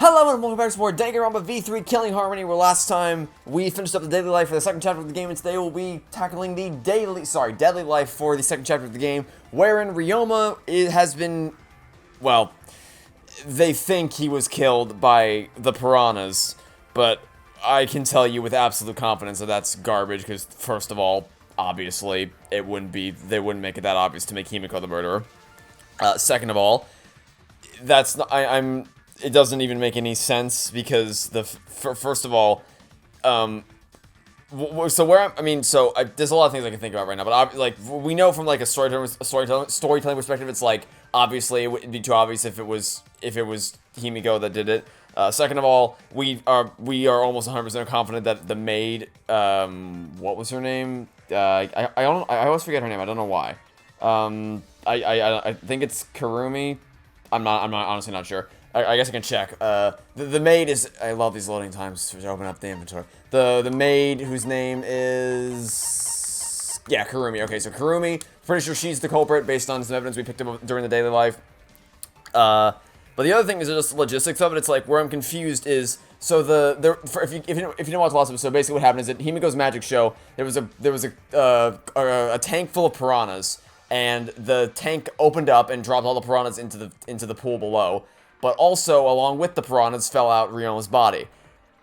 Hello and welcome back to more Danganronpa V3 Killing Harmony, where last time we finished up the daily life for the second chapter of the game, and today we'll be tackling the deadly life for the second chapter of the game, wherein Ryoma has been, well, they think he was killed by the piranhas, but I can tell you with absolute confidence that that's garbage, because first of all, obviously, they wouldn't make it that obvious to make Himiko the murderer. Second of all, that's not, it doesn't even make any sense because first of all, so there's a lot of things I can think about right now, but we know from like a storytelling perspective, it's like obviously it wouldn't be too obvious if it was Himiko that did it. Second of all, we are almost 100% confident that the maid, what was her name? I always forget her name. I don't know why. I think it's Kurumi. I'm honestly not sure. I guess I can check. The maid is... I love these loading times to open up the inventory. The maid, whose name is... Yeah, Kurumi. Okay, so Kurumi, pretty sure she's the culprit based on some evidence we picked up during the daily life. But the other thing is just the logistics of it. It's like, where I'm confused is... So if you didn't watch the last episode, basically what happened is at Himiko's magic show, there was a tank full of piranhas, and the tank opened up and dropped all the piranhas into the pool below. But also, along with the piranhas, fell out Ryoma's body.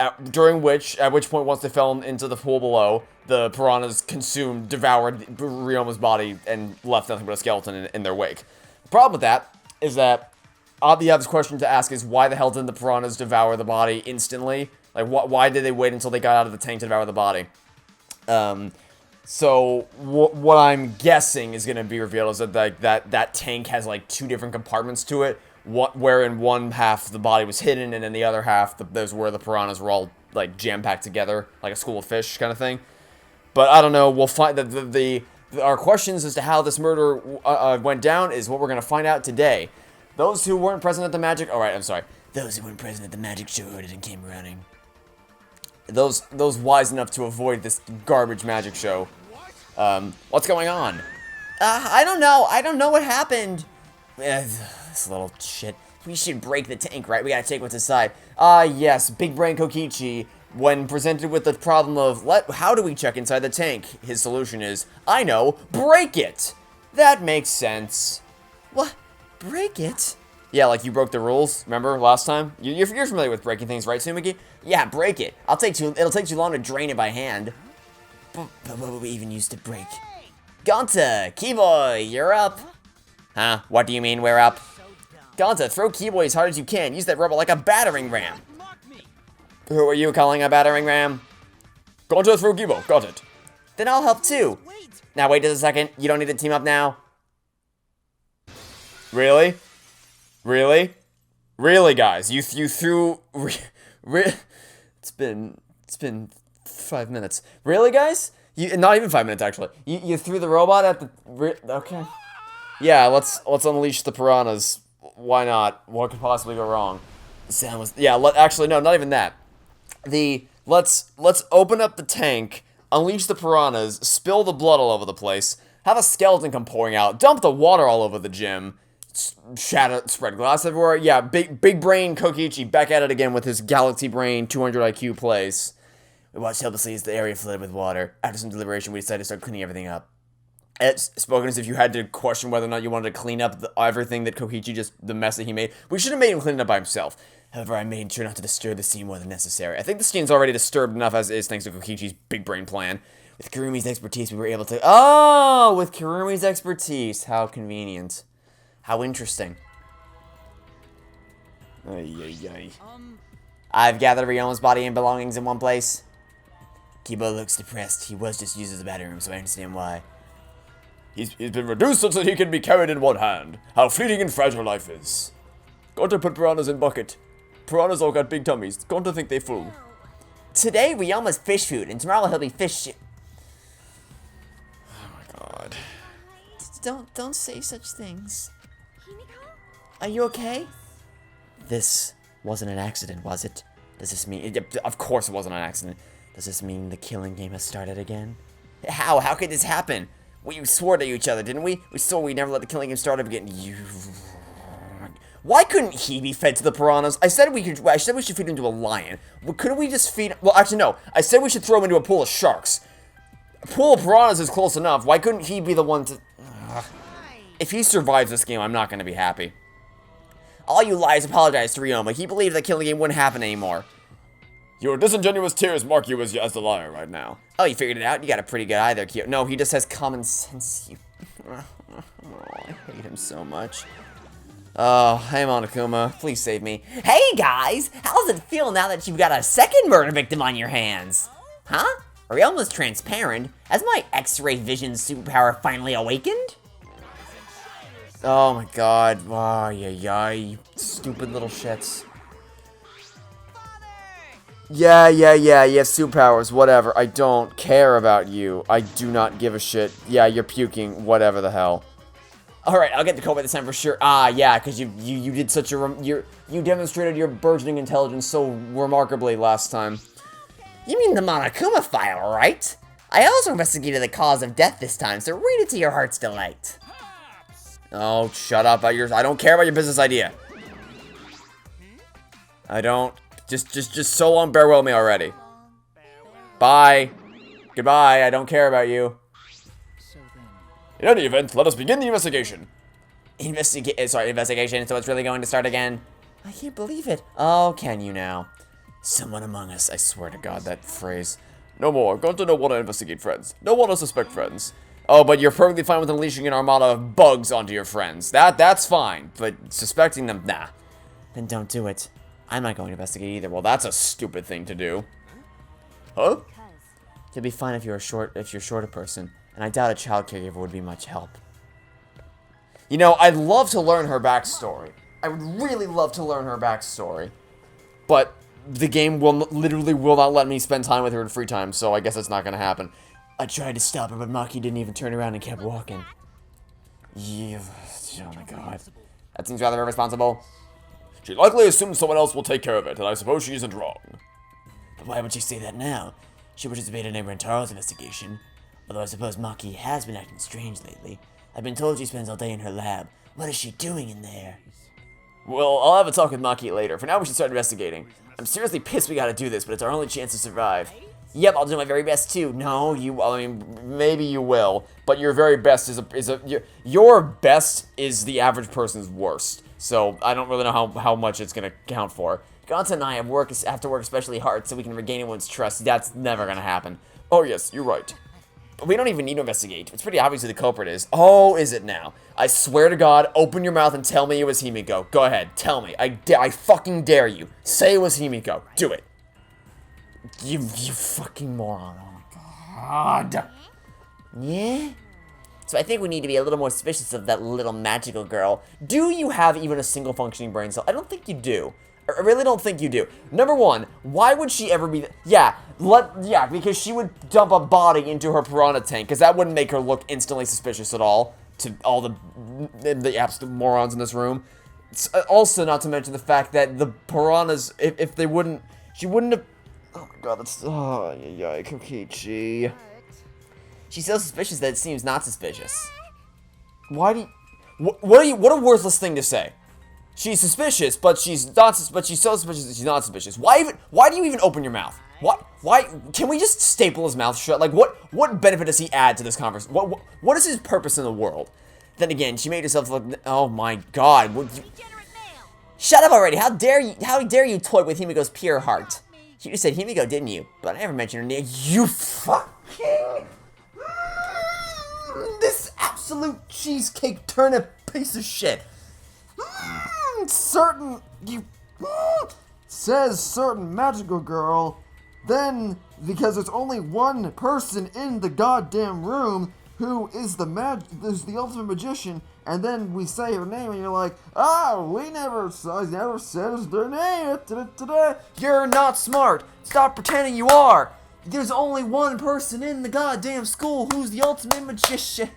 At which point, once they fell into the pool below, the piranhas devoured Ryoma's body, and left nothing but a skeleton in their wake. The problem with that is that the obvious question to ask is, why the hell didn't the piranhas devour the body instantly? Like, why did they wait until they got out of the tank to devour the body? So, what I'm guessing is going to be revealed is that that tank has, like, two different compartments to it. Where in one half the body was hidden, and in the other half, there's where the piranhas were all, like, jam-packed together, like a school of fish kind of thing. But I don't know, we'll find that our questions as to how this murder went down is what we're going to find out today. Those who weren't present at the magic... Alright, I'm sorry. Those who weren't present at the magic show heard it and came running. Those wise enough to avoid this garbage magic show. What's going on? I don't know. I don't know what happened. This little shit. We should break the tank, right? We gotta take what's inside. Yes, Big Brain Kokichi, when presented with the problem of, how do we check inside the tank? His solution is, I know, break it! That makes sense. What? Break it? Yeah, like you broke the rules, remember, last time? You're familiar with breaking things, right, Sumiki? Yeah, break it. It'll take too long to drain it by hand. But what would we even use to break? Gonta, Keyboy, you're up. Huh? What do you mean, we're up? Gonta, throw Keyboy as hard as you can. Use that robot like a battering ram. Who are you calling a battering ram? Gonta, throw Keyboy. Got it. Then I'll help too. Now wait just a second. You don't need to team up now. Really? Really? Really, guys? You threw... It's been 5 minutes. Really, guys? Not even 5 minutes, actually. You threw the robot at the... Okay. Yeah, let's unleash the piranhas. Why not? What could possibly go wrong? The sound was... Yeah, actually, no, not even that. Let's open up the tank, unleash the piranhas, spill the blood all over the place, have a skeleton come pouring out, dump the water all over the gym, spread glass everywhere. Yeah, big brain Kokichi back at it again with his Galaxy Brain 200 IQ plays. We watched helplessly as the area flooded with water. After some deliberation, we decided to start cleaning everything up. It's spoken as if you had to question whether or not you wanted to clean up everything that Kokichi the mess that he made. We should have made him clean it up by himself. However, I made sure not to disturb the scene more than necessary. I think the scene's already disturbed enough as is thanks to Kokichi's big brain plan. With Kurumi's expertise, we were able to... Oh! With Kurumi's expertise. How convenient. How interesting. Ay. I've gathered Ryoma's body and belongings in one place. Kibo looks depressed. He was just used as a battery room, so I understand why. He's been reduced so that he can be carried in one hand. How fleeting and fragile life is. Got to put piranhas in bucket. Piranhas all got big tummies. Got to think they full. Today, Ryoma's fish food, and tomorrow he'll be fish... Oh my god. Don't say such things. Are you okay? This wasn't an accident, was it? Does this mean... Of course it wasn't an accident. Does this mean the killing game has started again? How? How could this happen? We swore to each other, didn't we? We swore we'd never let the killing game start up again. Why couldn't he be fed to the piranhas? I said we should feed him to a lion. Well, couldn't we just feed... Well, actually, no. I said we should throw him into a pool of sharks. A pool of piranhas is close enough. Why couldn't he be the one to... If he survives this game, I'm not going to be happy. All you liars apologize to Ryoma. He believed that killing the game wouldn't happen anymore. Your disingenuous tears mark you as the liar right now. Oh, you figured it out? You got a pretty good eye there, Kyo. No, he just has common sense, you... Oh, I hate him so much. Oh, hey Monokuma, please save me. Hey guys, how's it feel now that you've got a second murder victim on your hands? Huh? Ryoma's transparent. Has my X-ray vision superpower finally awakened? Oh my god. Oh, you stupid little shits. Yeah, you have superpowers, whatever. I don't care about you. I do not give a shit. Yeah, you're puking, whatever the hell. Alright, I'll get the code by this time for sure. Ah, yeah, because you did such a... You demonstrated your burgeoning intelligence so remarkably last time. You mean the Monokuma file, right? I also investigated the cause of death this time, so read it to your heart's delight. Oh, shut up. I don't care about your business idea. I don't... Just so long, bear with me already. Bye. Goodbye, I don't care about you. In any event, let us begin the investigation. Investigation, so it's really going to start again? I can't believe it. Oh, can you now? Someone among us, I swear to God, that phrase. No more, Gonta don't want to investigate friends. Don't want to suspect friends. Oh, but you're perfectly fine with unleashing an armada of bugs onto your friends. That's fine, but suspecting them, nah. Then don't do it. I'm not going to investigate either. Well, that's a stupid thing to do. Huh? You'll be fine if you're a shorter person. And I doubt a child caregiver would be much help. You know, I'd love to learn her backstory. I would really love to learn her backstory. But the game literally will not let me spend time with her in free time, so I guess it's not going to happen. I tried to stop her, but Maki didn't even turn around and kept walking. Yeah, oh my god. That seems rather irresponsible. She likely assumes someone else will take care of it, and I suppose she isn't wrong. But why would she say that now? She participated in Rentaro's investigation. Although I suppose Maki has been acting strange lately. I've been told she spends all day in her lab. What is she doing in there? Well, I'll have a talk with Maki later. For now, we should start investigating. I'm seriously pissed we gotta do this, but it's our only chance to survive. Yep, I'll do my very best too. No, I mean, maybe you will, but your very best your best is the average person's worst. So, I don't really know how much it's gonna count for. Gonta and I have to work especially hard so we can regain everyone's trust. That's never gonna happen. Oh yes, you're right. But we don't even need to investigate. It's pretty obvious who the culprit is. Oh, is it now? I swear to God, open your mouth and tell me it was Himiko. Go ahead, tell me. I fucking dare you. Say it was Himiko. Do it. You fucking moron. Oh my God. Yeah? So I think we need to be a little more suspicious of that little magical girl. Do you have even a single functioning brain cell? I don't think you do. I really don't think you do. Number one, why would she ever be... Yeah, because she would dump a body into her piranha tank, because that wouldn't make her look instantly suspicious at all to all the absolute morons in this room. It's also, not to mention the fact that the piranhas, if they wouldn't... She wouldn't have... Oh my god, that's... Oh, yeah, Kokichi. She's so suspicious that it seems not suspicious. Why do you... What a worthless thing to say. She's suspicious, but she's not. But she's so suspicious that she's not suspicious. Why do you even open your mouth? Why? Can we just staple his mouth shut? Like, what benefit does he add to this conversation? What is his purpose in the world? Then again, she made herself look. Oh my God! Shut up already! How dare you toy with Himiko's pure heart? You just said Himiko, didn't you? But I never mentioned her name. You fucking this absolute cheesecake turnip piece of shit. Says certain magical girl, then because there's only one person in the goddamn room who is the ultimate magician, and then we say her name and you're like, we never said their name today. You're not smart. Stop pretending you are. There's only one person in the goddamn school who's the ultimate magician.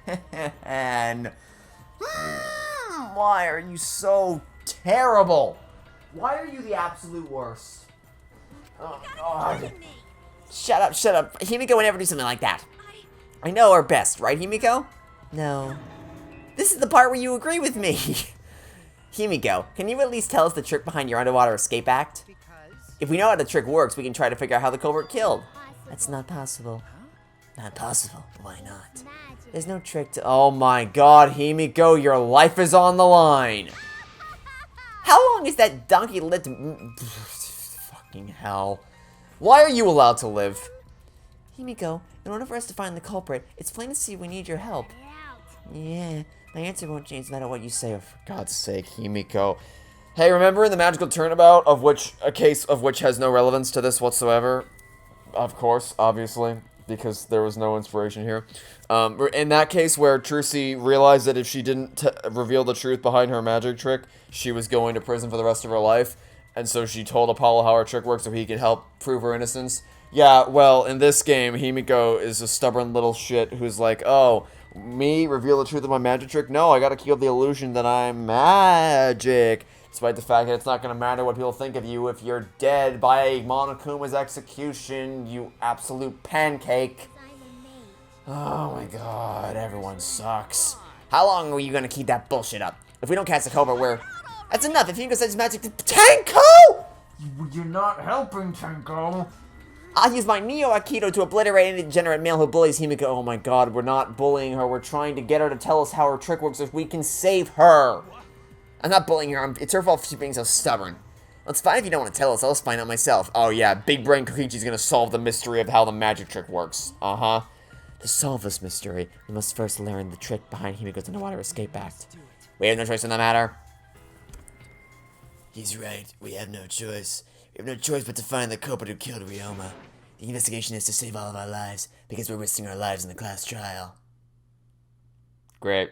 Why are you so terrible? Why are you the absolute worst? Oh God. Shut up. Himiko would never do something like that. I know her best, right, Himiko? No. This is the part where you agree with me. Himiko, can you at least tell us the trick behind your underwater escape act? If we know how the trick works, we can try to figure out how the culprit killed. That's not possible. Not possible. Why not? There's no trick to— Oh my god, Himiko, your life is on the line! How long is that donkey lived? Fucking hell. Why are you allowed to live? Himiko, in order for us to find the culprit, it's plain to see we need your help. Yeah, my answer won't change no matter what you say. Oh, for God's sake, Himiko. Hey, remember in the magical turnabout, of which a case of which has no relevance to this whatsoever? Of course, obviously, because there was no inspiration here. In that case where Trucy realized that if she didn't reveal the truth behind her magic trick, she was going to prison for the rest of her life, and so she told Apollo how her trick worked so he could help prove her innocence. Yeah, well, in this game, Himiko is a stubborn little shit who's like, oh, me reveal the truth of my magic trick? No, I gotta keep the illusion that I'm magic. Despite the fact that it's not gonna matter what people think of you if you're dead by Monokuma's execution, you absolute pancake. Oh my god, everyone sucks. How long are you gonna keep that bullshit up? If we don't catch the culprit, we're— That's enough! If Himiko says magic to— Tanko! You're not helping, Tanko. I'll use my Neo Aikido to obliterate any degenerate male who bullies Himiko. Oh my god, we're not bullying her. We're trying to get her to tell us how her trick works so we can save her. I'm not bullying her. It's her fault for being so stubborn. That's fine if you don't want to tell us. I'll just find out myself. Oh yeah, Big Brain Kokichi's gonna solve the mystery of how the magic trick works. Uh-huh. To solve this mystery, we must first learn the trick behind Himiko's underwater escape act. We have no choice in the matter. He's right. We have no choice. We have no choice but to find the culprit who killed Ryoma. The investigation is to save all of our lives, because we're risking our lives in the class trial. Great.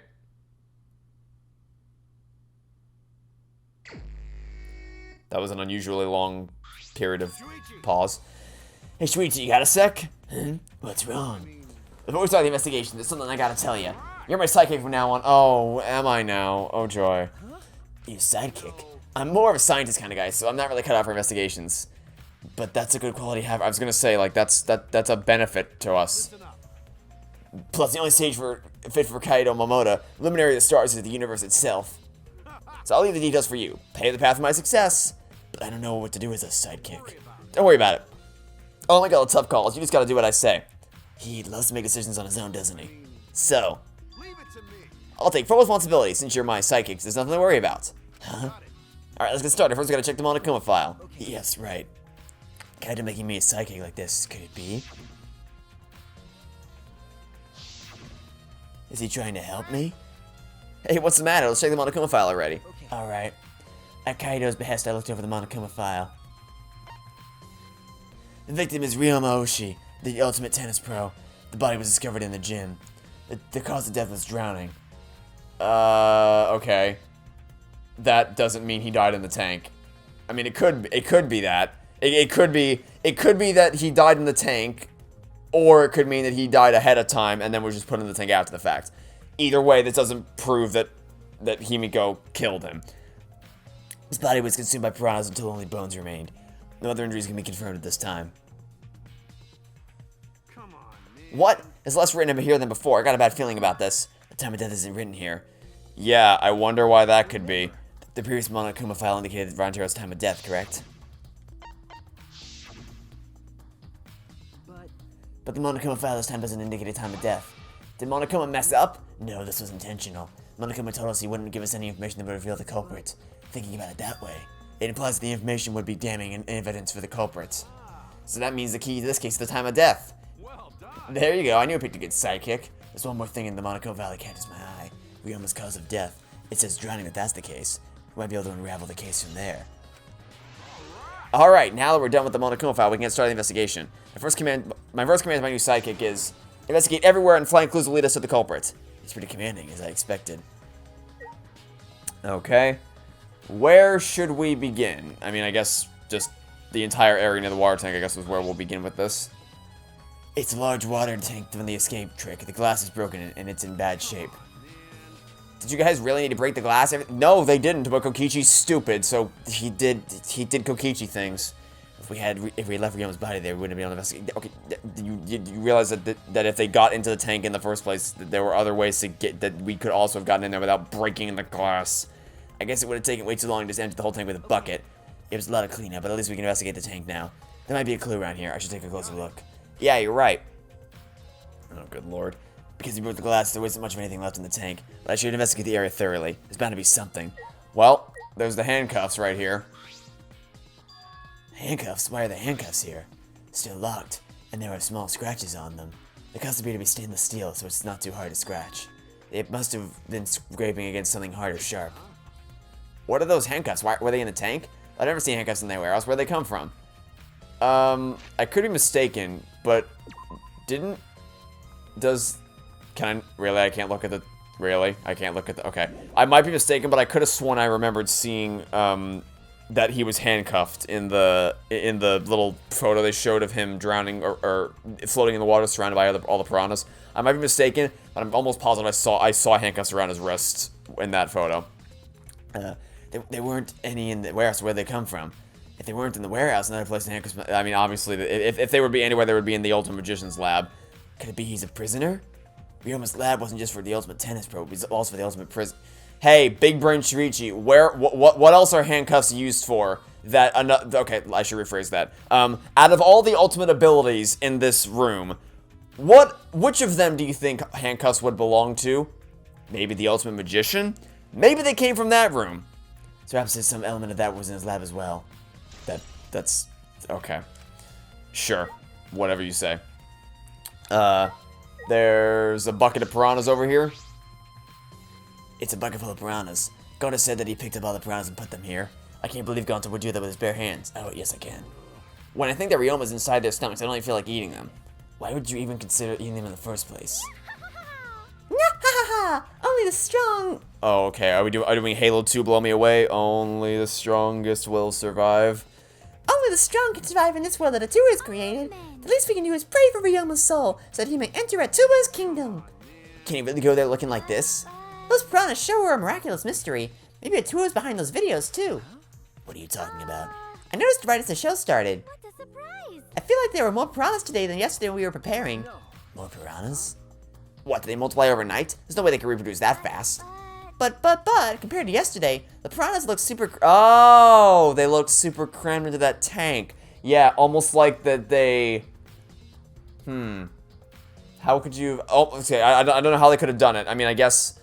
That was an unusually long period of pause. Hey, Shuichi, you got a sec? Huh? What's wrong? Before we start the investigation, there's something I gotta tell you. You're my sidekick from now on. Oh, am I now? Oh, joy. You sidekick? I'm more of a scientist kind of guy, so I'm not really cut out for investigations. But that's a good quality to have. I was gonna say, like, that's a benefit to us. Plus, the only stage fit for Kaido Momoda, luminary of the stars, is the universe itself. So I'll leave the details for you. Pave the path of my success. But I don't know what to do as a sidekick. Don't worry about it. I'll make all the tough calls. You just gotta do what I say. He loves to make decisions on his own, doesn't he? So, I'll take full responsibility since you're my sidekick. There's nothing to worry about. Huh? Alright, let's get started. First, we gotta check the Monokuma file. Yes, right. Kaido making me a sidekick like this. Could it be? Is he trying to help me? Hey, what's the matter? Let's check the Monokuma file already. Alright. At Kaido's behest, I looked over the Monokuma file. The victim is Ryoma Oshi, the ultimate tennis pro. The body was discovered in the gym. The cause of death was drowning. Okay. That doesn't mean he died in the tank. I mean, it could be that. It could be that he died in the tank, or it could mean that he died ahead of time and then was just put in the tank after the fact. Either way, this doesn't prove that Himiko killed him. His body was consumed by piranhas until only bones remained. No other injuries can be confirmed at this time. Come on, man. What? It's less written here than before. I got a bad feeling about this. The time of death isn't written here. Yeah, I wonder why that could be. The previous Monokuma file indicated Rantaro's time of death, correct? But the Monokuma file this time doesn't indicate a time of death. Did Monokuma mess up? No, this was intentional. Monokuma told us he wouldn't give us any information that would reveal the culprit. Thinking about it that way, it implies that the information would be damning and evidence for the culprits. So that means the key to this case is the time of death. Well done. There you go, I knew I picked a good sidekick. There's one more thing in the Monokuma Valley catches my eye. Ryoma's cause of death. It says drowning if that's the case. We might be able to unravel the case from there. Alright, now that we're done with the Monokuma file, we can get started the investigation. My first command to my new sidekick is investigate everywhere and find clues to lead us to the culprit. He's pretty commanding, as I expected. Okay. Where should we begin? I mean, I guess just the entire area near the water tank, I guess, is where we'll begin with this. It's a large water tank from the escape trick. The glass is broken and it's in bad shape. Did you guys really need to break the glass? No, they didn't, but Kokichi's stupid, so he did Kokichi things. If we left Ryoma's body there, we wouldn't be able to investigate. Okay, you realize that if they got into the tank in the first place, that there were other ways to get, that we could also have gotten in there without breaking the glass. I guess it would have taken way too long to just empty the whole tank with a bucket. It was a lot of cleanup, but at least we can investigate the tank now. There might be a clue around here. I should take a closer look. Yeah, you're right. Oh, good lord. Because he broke the glass, there wasn't much of anything left in the tank. But I should investigate the area thoroughly. There's bound to be something. Well, there's the handcuffs right here. Handcuffs? Why are the handcuffs here? Still locked, and there are small scratches on them. The cuffs appear to be stainless steel, so it's not too hard to scratch. It must have been scraping against something hard or sharp. What are those handcuffs? Why were they in the tank? I've never seen handcuffs anywhere else. Where'd they come from? I could be mistaken, but can I, really? I can't look at the, really? I can't look at the, okay. I might be mistaken, but I could have sworn I remembered seeing, that he was handcuffed in the little photo they showed of him drowning or floating in the water surrounded by all the piranhas. I might be mistaken, but I'm almost positive I saw handcuffs around his wrists in that photo. There weren't any in the warehouse. Where'd they come from? If they weren't in the warehouse, another place in handcuffs, I mean, obviously, if they would be anywhere, they would be in the Ultimate Magician's lab. Could it be he's a prisoner? Ryoma's lab wasn't just for the ultimate tennis pro, it was also for the ultimate prison. Hey, Big Brain Shirichi, what else are handcuffs used for? Okay, I should rephrase that. Out of all the ultimate abilities in this room, which of them do you think handcuffs would belong to? Maybe the Ultimate Magician? Maybe they came from that room. So perhaps there's some element of that was in his lab as well. That's okay. Sure, whatever you say. There's a bucket of piranhas over here. It's a bucket full of piranhas. Gonta said that he picked up all the piranhas and put them here. I can't believe Gonta would do that with his bare hands. Oh, yes I can. When I think that Ryoma's inside their stomachs, I don't even feel like eating them. Why would you even consider eating them in the first place? Only the strong... Oh, okay. Are we doing Halo 2 Blow Me Away? Only the strongest will survive. Only the strong can survive in this world that Atua has created. The least we can do is pray for Ryoma's soul, so that he may enter Atua's kingdom. Can he really go there looking like this? Those piranhas show her a miraculous mystery. Maybe Atua's behind those videos, too. What are you talking about? I noticed right as the show started. What a surprise! I feel like there were more piranhas today than yesterday when we were preparing. More piranhas? What, do they multiply overnight? There's no way they can reproduce that fast. But, compared to yesterday, the piranhas look super... Oh, they looked super crammed into that tank. Yeah, almost like that they... How could you... Oh, okay, I don't know how they could have done it. I mean, I guess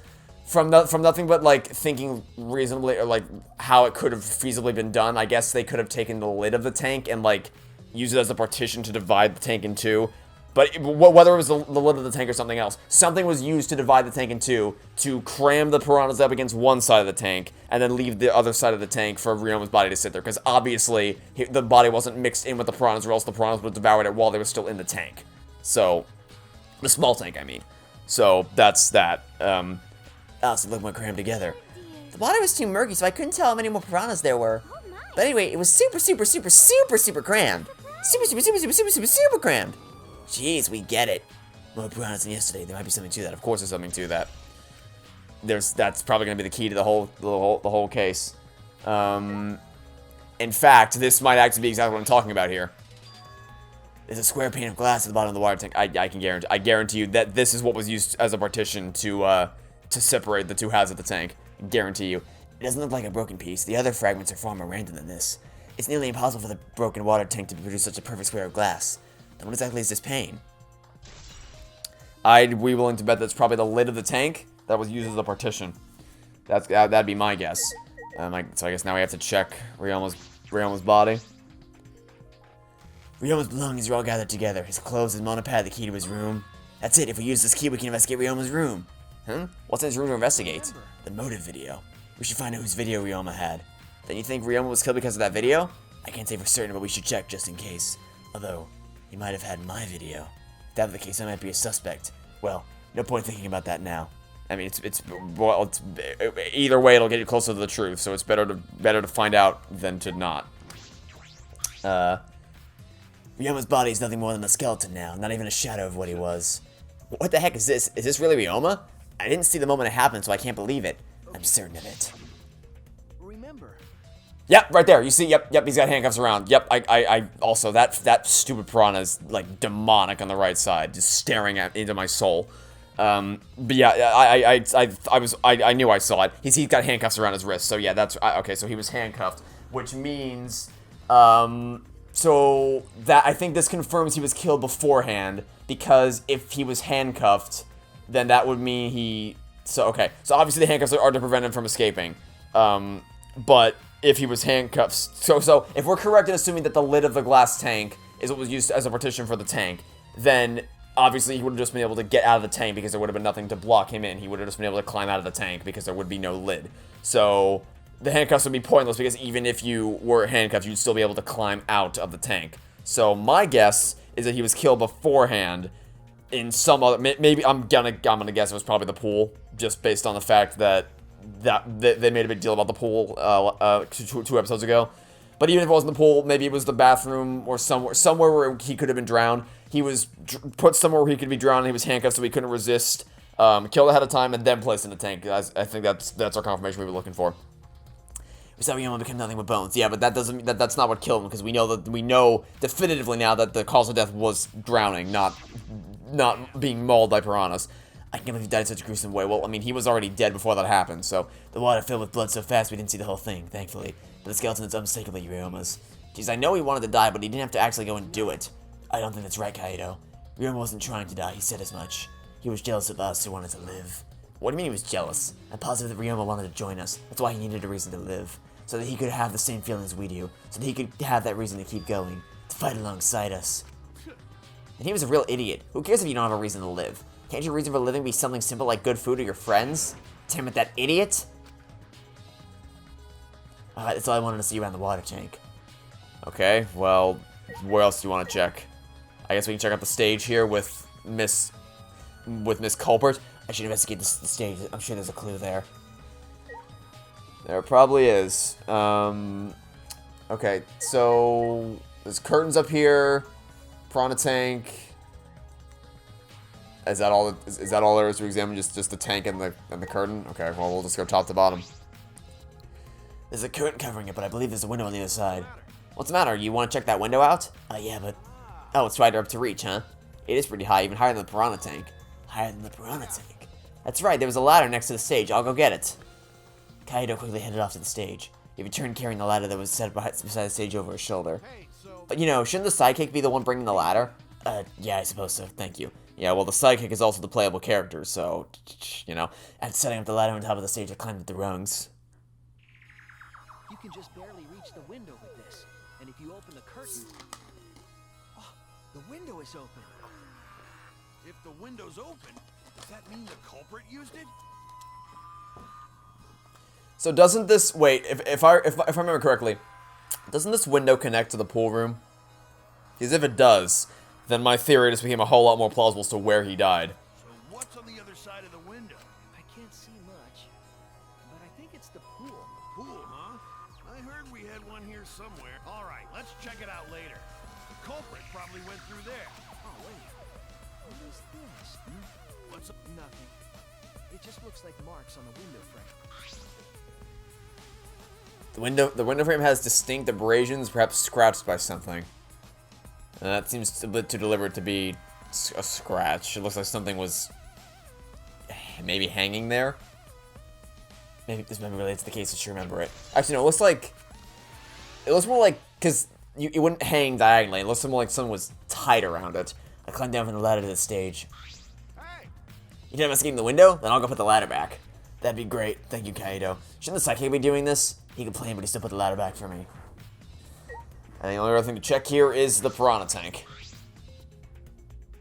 from nothing but, like, thinking reasonably, or, like, how it could have feasibly been done, I guess they could have taken the lid of the tank and, like, used it as a partition to divide the tank in two. But whether it was the lid of the tank or something else, something was used to divide the tank in two, to cram the piranhas up against one side of the tank, and then leave the other side of the tank for Ryoma's body to sit there. Because obviously, the body wasn't mixed in with the piranhas, or else the piranhas would have devoured it while they were still in the tank. So, the small tank, I mean. So, that's that. So they look more crammed together. The water was too murky, so I couldn't tell how many more piranhas there were. But anyway, it was super crammed. Super crammed. Jeez, we get it. More piranhas than yesterday. There might be something to that. Of course, there's something to that. That's probably gonna be the key to the whole case. In fact, this might actually be exactly what I'm talking about here. There's a square pane of glass at the bottom of the water tank. I guarantee you that this is what was used as a partition to separate the two halves of the tank. Guarantee you. It doesn't look like a broken piece. The other fragments are far more random than this. It's nearly impossible for the broken water tank to produce such a perfect square of glass. Then what exactly is this pane? I'd be willing to bet that's probably the lid of the tank that was used as a partition. That'd be my guess. So I guess now we have to check Ryoma's body. Ryoma's belongings are all gathered together. His clothes, his monopad, the key to his room. That's it. If we use this key, we can investigate Ryoma's room. What's in his room to investigate? The motive video. We should find out whose video Ryoma had. Then you think Ryoma was killed because of that video? I can't say for certain, but we should check just in case. Although, he might have had my video. If that were the case, I might be a suspect. Well, no point thinking about that now. I mean, either way, it'll get you closer to the truth, so it's better to find out than to not. Ryoma's body is nothing more than a skeleton now, not even a shadow of what he was. What the heck is this? Is this really Ryoma? I didn't see the moment it happened, so I can't believe it. I'm certain of it. Remember. Yep, right there. You see, yep, he's got handcuffs around. Yep, I also, that stupid piranha is, like, demonic on the right side, just staring into my soul. But yeah, I knew I saw it. He's got handcuffs around his wrist, so yeah, that's okay. So he was handcuffed, which means, so that I think this confirms he was killed beforehand, because if he was handcuffed, then that would mean he. So okay, so obviously the handcuffs are to prevent him from escaping, but if he was handcuffed, so if we're correct in assuming that the lid of the glass tank is what was used as a partition for the tank, then obviously he would have just been able to get out of the tank because there would have been nothing to block him in. He would have just been able to climb out of the tank because there would be no lid. So the handcuffs would be pointless because even if you were handcuffed, you'd still be able to climb out of the tank. So my guess is that he was killed beforehand in some other, maybe I'm gonna guess it was probably the pool, just based on the fact that they made a big deal about the pool two episodes ago. But even if it wasn't the pool, maybe it was the bathroom or somewhere where he could have been drowned. He was put somewhere where he could be drowned, and he was handcuffed so he couldn't resist. Killed ahead of time and then placed in the tank. I think that's our confirmation we were looking for. We saw Ryoma become nothing but bones. Yeah, but that's not what killed him, because we know definitively now that the cause of death was drowning, not being mauled by piranhas. I can't believe he died in such a gruesome way. Well, I mean, he was already dead before that happened, so the water filled with blood so fast we didn't see the whole thing, thankfully. But the skeleton is unmistakably Ryoma's. Jeez, I know he wanted to die, but he didn't have to actually go and do it. I don't think that's right, Kaido. Ryoma wasn't trying to die, he said as much. He was jealous of us who wanted to live. What do you mean he was jealous? I'm positive that Ryoma wanted to join us. That's why he needed a reason to live. So that he could have the same feelings we do. So that he could have that reason to keep going. To fight alongside us. And he was a real idiot. Who cares if you don't have a reason to live? Can't your reason for living be something simple like good food or your friends? Damn it, that idiot! Alright, that's all I wanted to see around the water tank. Okay, well, where else do you want to check? I guess we can check out the stage here with Miss Culprit. I should investigate the stage. I'm sure there's a clue there. There probably is. Okay, so there's curtains up here. Piranha tank. Is that all there is to examine? Just the tank and the curtain? Okay, well we'll just go top to bottom. There's a curtain covering it, but I believe there's a window on the other side. What's the matter? You want to check that window out? Yeah, but... Oh, it's right up to reach, huh? It is pretty high, even higher than the piranha tank. Higher than the piranha tank? That's right, there was a ladder next to the stage. I'll go get it. Kaido quickly headed off to the stage. He returned carrying the ladder that was set beside the stage over his shoulder. But, you know, shouldn't the sidekick be the one bringing the ladder? Yeah, I suppose so. Thank you. Yeah, well, the sidekick is also the playable character, so, you know. After setting up the ladder on top of the stage, I climbed up the rungs. You can just barely reach the window with this. And if you open the curtain... Oh, the window is open. If the window's open, does that mean the culprit used it? So doesn't this... Wait, if I remember correctly, doesn't this window connect to the pool room? Because if it does, then my theory just became a whole lot more plausible as to where he died. So what's on the other side of the window? I can't see much, but I think it's the pool. Pool, huh? I heard we had one here somewhere. All right, let's check it out later. The culprit probably went through there. Oh, wait. What is this? What's up? Nothing. It just looks like marks on the window frame. The window frame has distinct abrasions, perhaps scratched by something. That seems a bit too deliberate to be a scratch. It looks like something was maybe hanging there. Maybe this maybe relates to the case. I should remember it. Actually, no. It looks more like because it wouldn't hang diagonally. It looks more like something was tied around it. I climbed down from the ladder to the stage. Hey! You done investigating the window? Then I'll go put the ladder back. That'd be great. Thank you, Kaido. Shouldn't the sidekick be doing this? He complained, but he still put the ladder back for me. And the only other thing to check here is the piranha tank.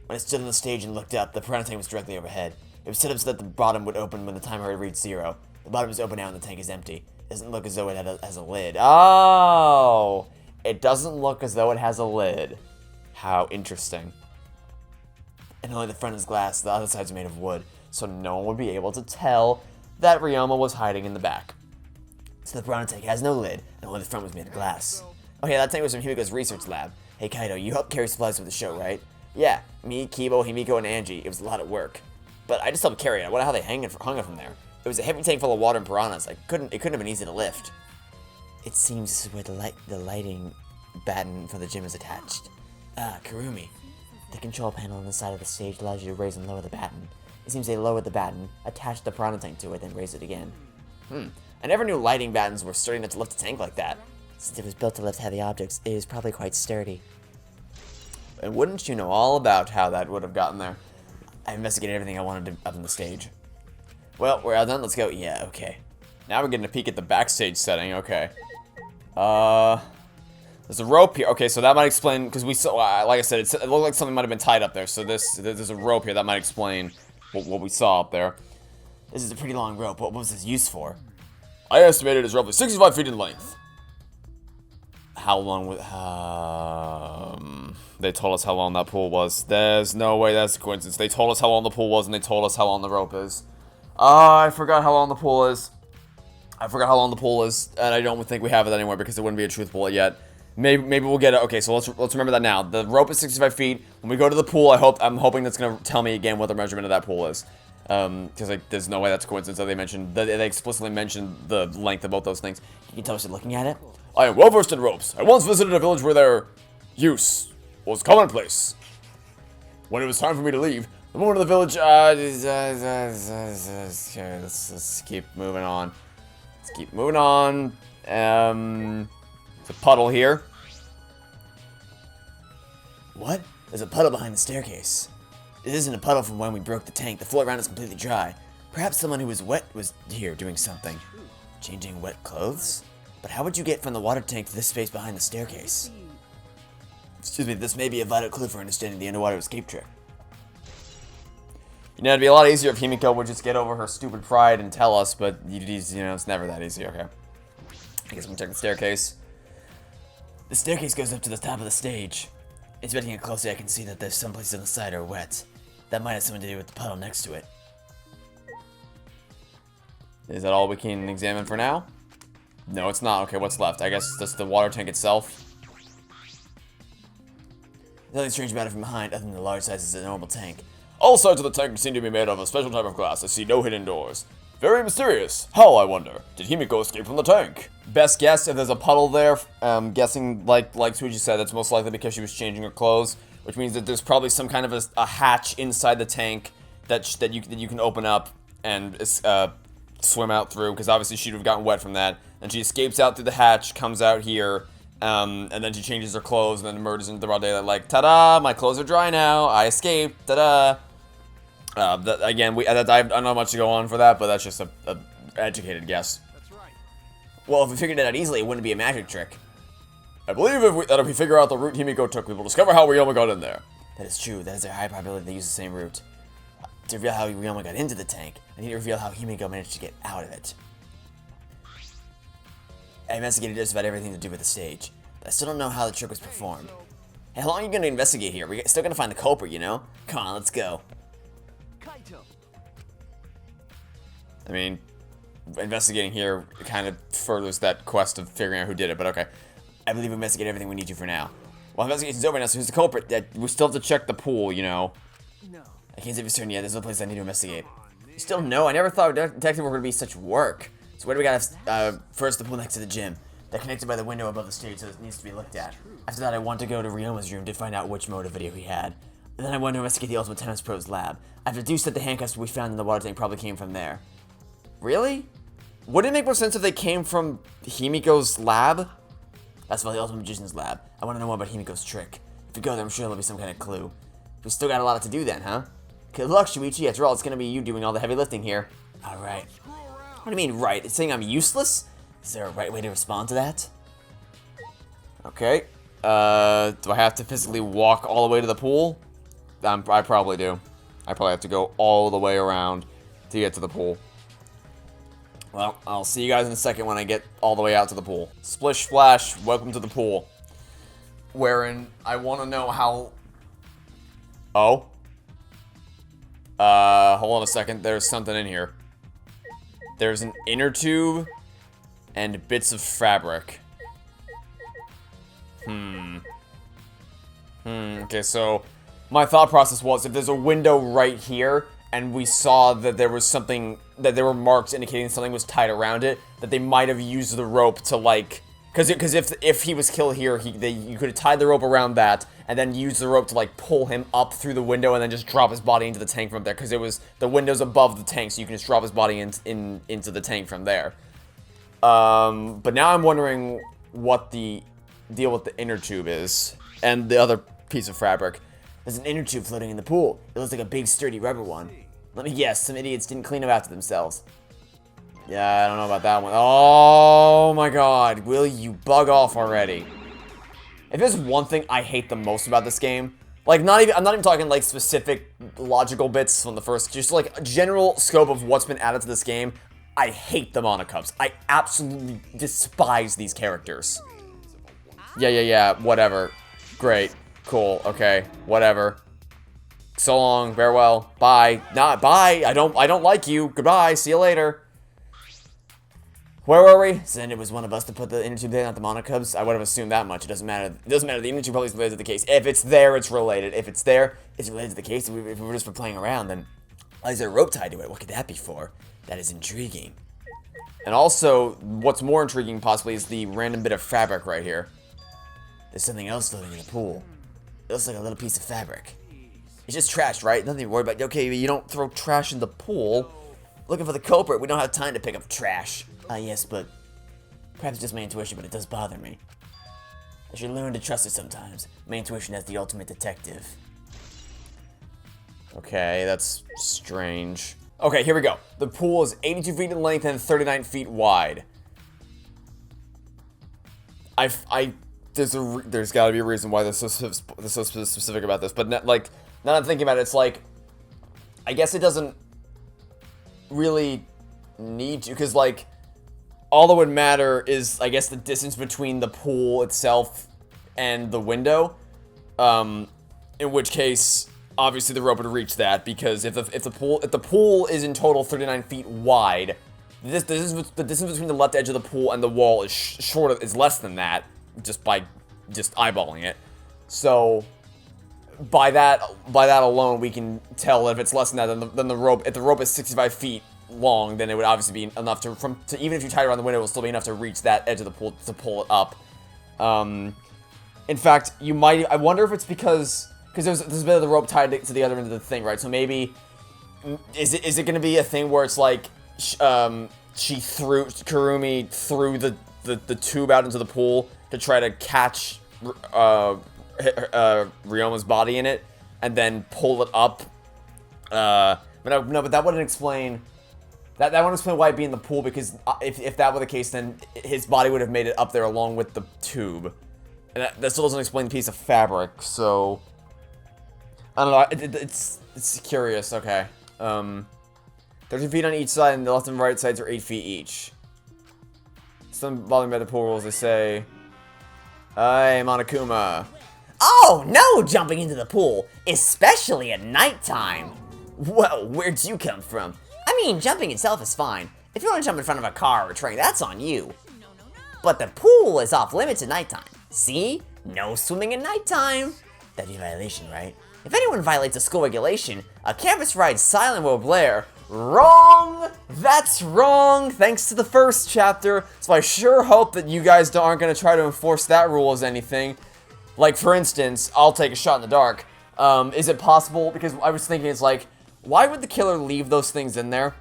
When I stood on the stage and looked up, the piranha tank was directly overhead. It was set up so that the bottom would open when the timer had reached 0. The bottom is open now and the tank is empty. It doesn't look as though it has a lid. Oh! It doesn't look as though it has a lid. How interesting. And only the front is glass, the other sides are made of wood, so no one would be able to tell that Ryoma was hiding in the back. So the piranha tank has no lid, and only the front was made of glass. Oh yeah, that tank was from Himiko's research lab. Hey Kaido, you helped carry supplies for the show, right? Yeah, me, Kibo, Himiko, and Angie. It was a lot of work. But I just helped carry it. I wonder how they hung it from there. It was a heavy tank full of water and piranhas. It couldn't have been easy to lift. It seems this is where the lighting batten for the gym is attached. Ah, Kurumi. The control panel on the side of the stage allows you to raise and lower the batten. It seems they lowered the batten, attached the piranha tank to it, then raised it again. I never knew lighting battens were sturdy enough to lift a tank like that. Since it was built to lift heavy objects, it is probably quite sturdy. And wouldn't you know all about how that would have gotten there? I investigated everything I wanted to up on the stage. Well, we're all done. Let's go. Yeah, okay. Now we're getting a peek at the backstage setting. Okay. There's a rope here. Okay, so that might explain, because we saw, like I said, it looked like something might have been tied up there. So there's a rope here that might explain what we saw up there. This is a pretty long rope. What was this used for? I estimated it's roughly 65 feet in length. How long was... they told us how long that pool was. There's no way that's a coincidence. They told us how long the pool was, and they told us how long the rope is. I forgot how long the pool is. And I don't think we have it anywhere because it wouldn't be a truth bullet yet. Maybe we'll get it. Okay, so let's remember that now. The rope is 65 feet. When we go to the pool, I'm hoping that's gonna tell me again what the measurement of that pool is. Because like, there's no way that's a coincidence that they explicitly mentioned the length of both those things. You can tell us you're looking at it? I am well versed in ropes. I once visited a village where their use was commonplace. When it was time for me to leave, the woman of the village, okay, let's keep moving on. It's a puddle here. What? There's a puddle behind the staircase. This isn't a puddle from when we broke the tank. The floor around is completely dry. Perhaps someone who was wet was here doing something. Changing wet clothes? But how would you get from the water tank to this space behind the staircase? Excuse me, this may be a vital clue for understanding the underwater escape trick. You know, it'd be a lot easier if Himiko would just get over her stupid pride and tell us, but, you know, it's never that easy, okay. I guess we can check the staircase. The staircase goes up to the top of the stage. Inspecting it closely, I can see that there's some places on the side are wet. That might have something to do with the puddle next to it. Is that all we can examine for now? No, it's not. Okay, what's left? I guess that's the water tank itself. There's nothing strange about it from behind, other than the large size of a normal tank. All sides of the tank seem to be made of a special type of glass. I see no hidden doors. Very mysterious. How, I wonder? Did Himiko escape from the tank? Best guess, if there's a puddle there, guessing like Suji said, that's most likely because she was changing her clothes, which means that there's probably some kind of a hatch inside the tank that you can open up and swim out through, because obviously she'd have gotten wet from that. And she escapes out through the hatch, comes out here, and then she changes her clothes and then emerges into the broad daylight like, ta-da, my clothes are dry now, I escaped, ta-da. Again, I don't know much to go on for that, but that's just a educated guess. That's right. Well, if we figured it out easily, it wouldn't be a magic trick. I believe if we figure out the route Himiko took, we will discover how Ryoma got in there. That is true. That is a high probability they use the same route. To reveal how Ryoma got into the tank, I need to reveal how Himiko managed to get out of it. I investigated just about everything to do with the stage, but I still don't know how the trick was performed. Hey, how long are you going to investigate here? We're still going to find the culprit, you know? Come on, let's go. Kaito. I mean, investigating here kind of furthers that quest of figuring out who did it, but okay. I believe we investigated everything we need to for now. Well, investigation's over now, so who's the culprit? We still have to check the pool, you know. No. I can't say for certain yet. There's no place I need to investigate. You still know? I never thought detective work would be such work. So where do we got? First, the pool next to the gym. They're connected by the window above the stage, so it needs to be looked at. After that, I want to go to Ryoma's room to find out which mode of video he had. And then I want to investigate the Ultimate Tennis Pro's lab. I've deduced that the handcuffs we found in the water tank probably came from there. Really? Would it make more sense if they came from Himiko's lab? That's about the Ultimate Magician's lab. I want to know more about Himiko's trick. If we go there, I'm sure there'll be some kind of clue. We still got a lot to do then, huh? Good luck, Shuichi. After all, it's gonna be you doing all the heavy lifting here. Alright. What do you mean, right? It's saying I'm useless? Is there a right way to respond to that? Okay. Do I have to physically walk all the way to the pool? I probably do. I probably have to go all the way around to get to the pool. Well, I'll see you guys in a second when I get all the way out to the pool. Splish splash, welcome to the pool. Wherein I want to know how... Oh? Hold on a second. There's something in here. There's an inner tube and bits of fabric. Okay, so my thought process was if there's a window right here and we saw that there was something, that there were marks indicating something was tied around it, that they might have used the rope to like, because if he was killed here, you could have tied the rope around that and then use the rope to, like, pull him up through the window and then just drop his body into the tank from there, because it was, the window's above the tank, so you can just drop his body into the tank from there. But now I'm wondering what the deal with the inner tube is, and the other piece of fabric. There's an inner tube floating in the pool. It looks like a big, sturdy rubber one. Let me guess, some idiots didn't clean up after themselves. Yeah, I don't know about that one. Oh my god, will you bug off already? If there's one thing I hate the most about this game, like, I'm not even talking, like, specific logical bits from the first, just, like, a general scope of what's been added to this game, I hate the Monocups. I absolutely despise these characters. Yeah, whatever. Great. Cool, okay, whatever. So long, farewell, bye. Nah, bye, I don't like you, goodbye, see you later. Where were we? Then it was one of us to put the inner tube there, not the Monocups. I would have assumed that much. It doesn't matter. It doesn't matter. The inner tube probably is related to the case. If it's there, it's related. If it's there, it's related to the case. If we were just for playing around, then why is there a rope tied to it? What could that be for? That is intriguing. and also, what's more intriguing possibly is the random bit of fabric right here. There's something else floating in the pool. It looks like a little piece of fabric. It's just trash, right? Nothing to worry about. Okay, you don't throw trash in the pool. Looking for the culprit. We don't have time to pick up trash. Yes, but perhaps just my intuition, but it does bother me. I should learn to trust it sometimes. My intuition as the ultimate detective. Okay, that's strange. Okay, here we go. The pool is 82 feet in length and 39 feet wide. There's got to be a reason why they're so specific about this, but now that I'm thinking about it, it's like, I guess it doesn't really need to, because, like, all that would matter is, I guess, the distance between the pool itself and the window, in which case, obviously the rope would reach that, because if the pool is in total 39 feet wide, the distance between the left edge of the pool and the wall is less than that, just eyeballing it. So by that alone, we can tell that if it's less than that, then the rope, if the rope is 65 feet long, then it would obviously be enough to even if you tie it around the window, it will still be enough to reach that edge of the pool to pull it up. In fact, I wonder if it's because there's a bit of the rope tied to the other end of the thing, right? So maybe, is it going to be a thing where it's like, Kurumi threw the tube out into the pool to try to catch Ryoma's body in it, and then pull it up? But that wouldn't explain. That wouldn't explain why it'd be in the pool, because if that were the case, then his body would have made it up there along with the tube. And that still doesn't explain the piece of fabric, so I don't know. It's curious. Okay. 13 feet on each side, and the left and right sides are 8 feet each. Some bothering by the pool rules, they say, "Hey, Monokuma." Oh, no jumping into the pool, especially at nighttime. Well, where'd you come from? I mean, jumping itself is fine. If you want to jump in front of a car or a train, that's on you. But the pool is off limits at nighttime. See? No swimming at nighttime. That'd be a violation, right? If anyone violates a school regulation, a campus ride siren will blare. Wrong! That's wrong, thanks to the first chapter. So I sure hope that you guys aren't going to try to enforce that rule as anything. Like, for instance, I'll take a shot in the dark. Is it possible? Because I was thinking, it's like, why would the killer leave those things in there?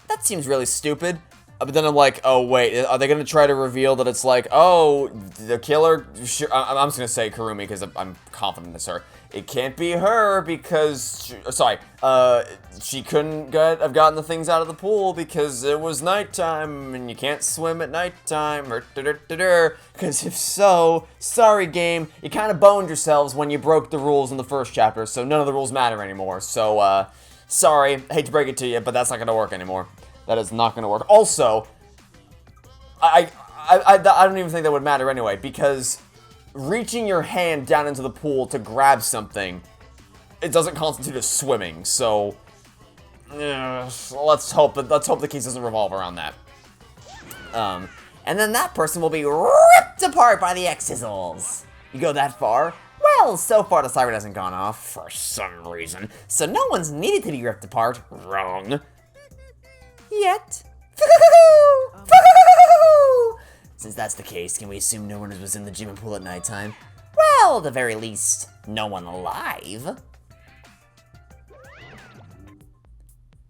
That seems really stupid. But then I'm like, oh wait, are they going to try to reveal that it's like, oh, the killer, sure, I'm just going to say Kurumi because I'm confident it's her. It can't be her because, she couldn't have gotten the things out of the pool because it was nighttime and you can't swim at nighttime, because if so, sorry game, you kind of boned yourselves when you broke the rules in the first chapter, so none of the rules matter anymore. So, sorry, I hate to break it to you, but that's not going to work anymore. That is not going to work. Also, I don't even think that would matter anyway, because reaching your hand down into the pool to grab something, it doesn't constitute as swimming. So, let's hope the case doesn't revolve around that. And then that person will be ripped apart by the X-Sizzles. You go that far? Well, so far the siren hasn't gone off, for some reason, so no one's needed to be ripped apart. Wrong. Yet. Since that's the case, can we assume no one was in the gym and pool at nighttime? Well, at the very least, no one alive.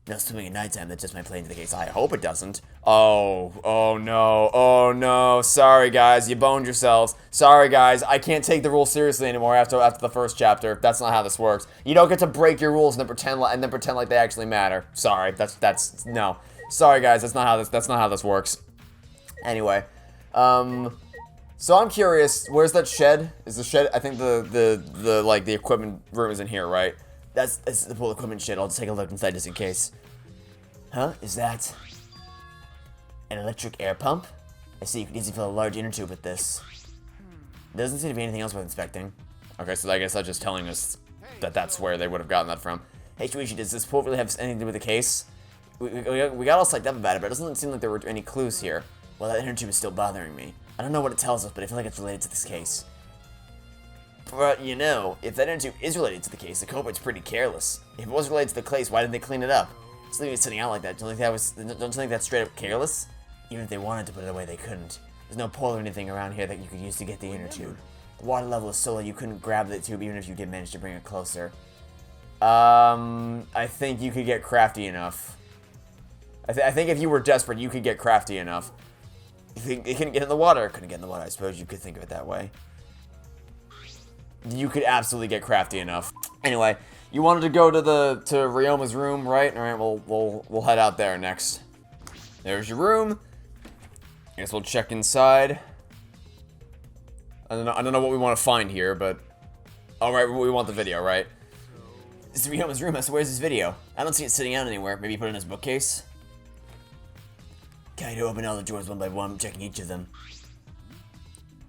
No swimming at nighttime, that just might play into the case. I hope it doesn't. Oh no. Sorry guys, you boned yourselves. Sorry guys, I can't take the rules seriously anymore after the first chapter. That's not how this works. You don't get to break your rules and then pretend like they actually matter. Sorry, that's no. Sorry guys, that's not how this works. Anyway, so I'm curious, where's that shed? Is the shed, I think the equipment room is in here, right? That's the pool equipment shed. I'll just take a look inside just in case. Huh? Is that an electric air pump? I see you can easily fill a large inner tube with this. There doesn't seem to be anything else worth inspecting. Okay, so I guess that's just telling us that that's where they would have gotten that from. Hey Shuichi, does this pool really have anything to do with the case? We got all psyched up about it, but it doesn't seem like there were any clues here. Well, that inner tube is still bothering me. I don't know what it tells us, but I feel like it's related to this case. But, you know, if that inner tube is related to the case, the culprit's pretty careless. If it was related to the case, why didn't they clean it up? Just leaving it sitting out like that, don't you think that's straight up careless? Even if they wanted to put it away, they couldn't. There's no pole or anything around here that you could use to get the inner tube. The water level is so low you couldn't grab the tube even if you did manage to bring it closer. I think you could get crafty enough. I think if you were desperate, you could get crafty enough. You think it couldn't get in the water? Couldn't get in the water, I suppose you could think of it that way. You could absolutely get crafty enough. Anyway, you wanted to go to Ryoma's room, right? All right, we'll head out there next. There's your room. I guess we'll check inside. I don't know what we want to find here, but all right, we want the video, right? This is Ryoma's room. So where's his video? I don't see it sitting out anywhere. Maybe put it in his bookcase. Kaido opened all the drawers one by one, checking each of them.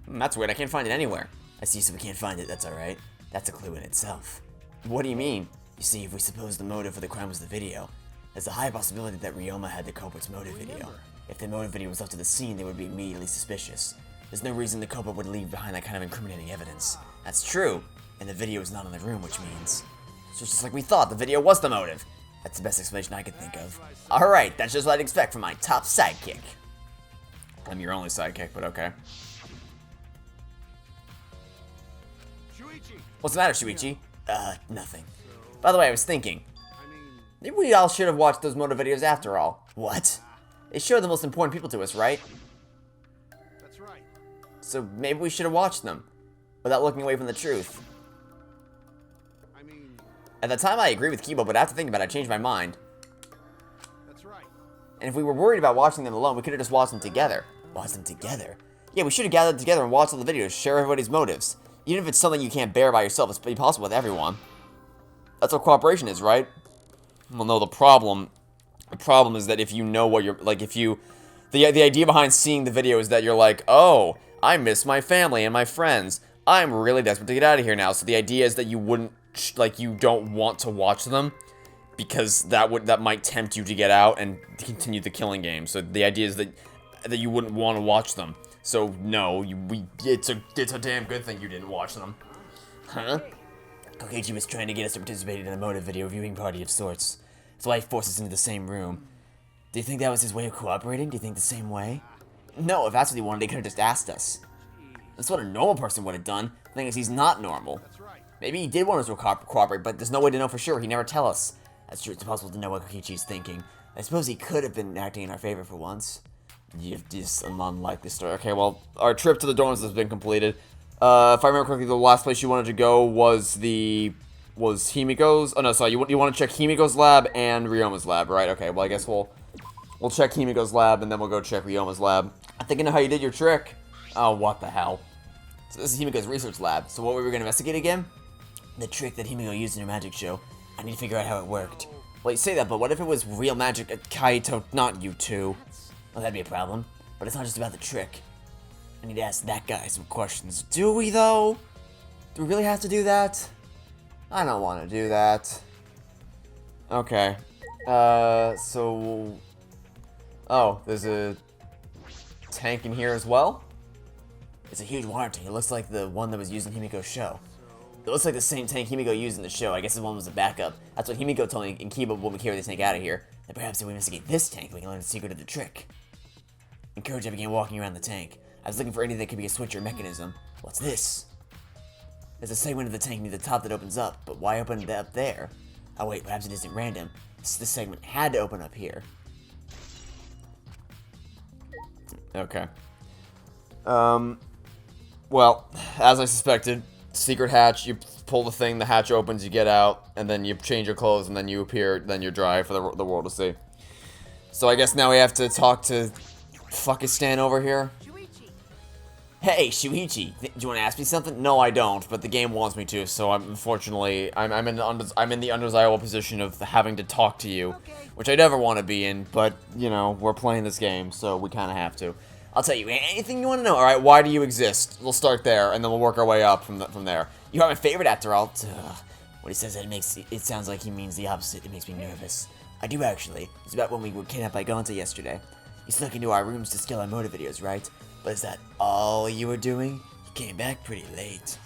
That's weird. I can't find it anywhere. I see, so we can't find it. That's alright. That's a clue in itself. What do you mean? You see, if we suppose the motive for the crime was the video, there's a high possibility that Ryoma had the culprit's motive video. If the motive video was left to the scene, they would be immediately suspicious. There's no reason the culprit would leave behind that kind of incriminating evidence. That's true, and the video is not in the room, which means it's just like we thought. The video was the motive. That's the best explanation I could think of. Alright, that's just what I'd expect from my top sidekick. I'm your only sidekick, but okay. What's the matter, Shuichi? Nothing. By the way, I was thinking. Maybe we all should have watched those motive videos after all. What? They show the most important people to us, right? That's right. So maybe we should have watched them, without looking away from the truth. At the time, I agree with Kibo, but after thinking about it, I changed my mind. That's right. And if we were worried about watching them alone, we could have just watched them together. Watch them together? Yeah, we should have gathered together and watched all the videos, share everybody's motives. Even if it's something you can't bear by yourself, it's possible with everyone. That's what cooperation is, right? Well, no, the problem is that if you know what you're, like, if you, the idea behind seeing the video is that you're like, oh, I miss my family and my friends. I'm really desperate to get out of here now. So the idea is that you wouldn't, like, you don't want to watch them because that might tempt you to get out and continue the killing game. So the idea is that you wouldn't want to watch them. So no, it's a damn good thing you didn't watch them. Huh? Kokichi was trying to get us to participate in a motive video viewing party of sorts. That's why he forced us into the same room. Do you think that was his way of cooperating? Do you think the same way? No, if that's what he wanted, he could have just asked us. That's what a normal person would have done. The thing is, he's not normal. Maybe he did want us to cooperate, but there's no way to know for sure. He never tell us. That's true, it's impossible to know what Kokichi's thinking. I suppose he could have been acting in our favor for once. Just an unlikely story. Okay, well, our trip to the dorms has been completed. If I remember correctly, the last place you wanted to go was Himiko's. Oh no, sorry. You want to check Himiko's lab and Ryoma's lab, right? Okay. Well, I guess we'll check Himiko's lab and then we'll go check Ryoma's lab. I think I know how you did your trick. Oh, what the hell? So this is Himiko's research lab. So what were we gonna investigate again? The trick that Himiko used in her magic show. I need to figure out how it worked. Well, you say that, but what if it was real magic at Kaito, not you two? Well, that'd be a problem. But it's not just about the trick. I need to ask that guy some questions. Do we, though? Do we really have to do that? I don't want to do that. Okay. So... Oh, there's a tank in here as well? It's a huge water tank. It looks like the one that was used in Himiko's show. It looks like the same tank Himiko used in the show. I guess the one was a backup. That's what Himiko told me in Kiba when we carried the tank out of here. And perhaps if we investigate this tank, we can learn the secret of the trick. Encouraged, I began walking around the tank. I was looking for anything that could be a switch or mechanism. What's this? There's a segment of the tank near the top that opens up, but why open it up there? Oh wait, perhaps it isn't random. This segment had to open up here. Okay. Well, as I suspected, secret hatch, you pull the thing, the hatch opens, you get out, and then you change your clothes, and then you appear, then you're dry for the world to see. So I guess now we have to talk to Fuckistan over here. Hey, Shuichi, do you want to ask me something? No, I don't, but the game wants me to, so unfortunately, I'm in the undesirable position of having to talk to you, which I never want to be in, but, you know, we're playing this game, so we kind of have to. I'll tell you anything you want to know. Alright, why do you exist? We'll start there, and then we'll work our way up from there. You are my favorite after all. When he says that, it sounds like he means the opposite. It makes me nervous. I do actually. It's about when we were kidnapped by Gonta yesterday. He snuck into our rooms to steal our motor videos, right? But is that all you were doing? You came back pretty late.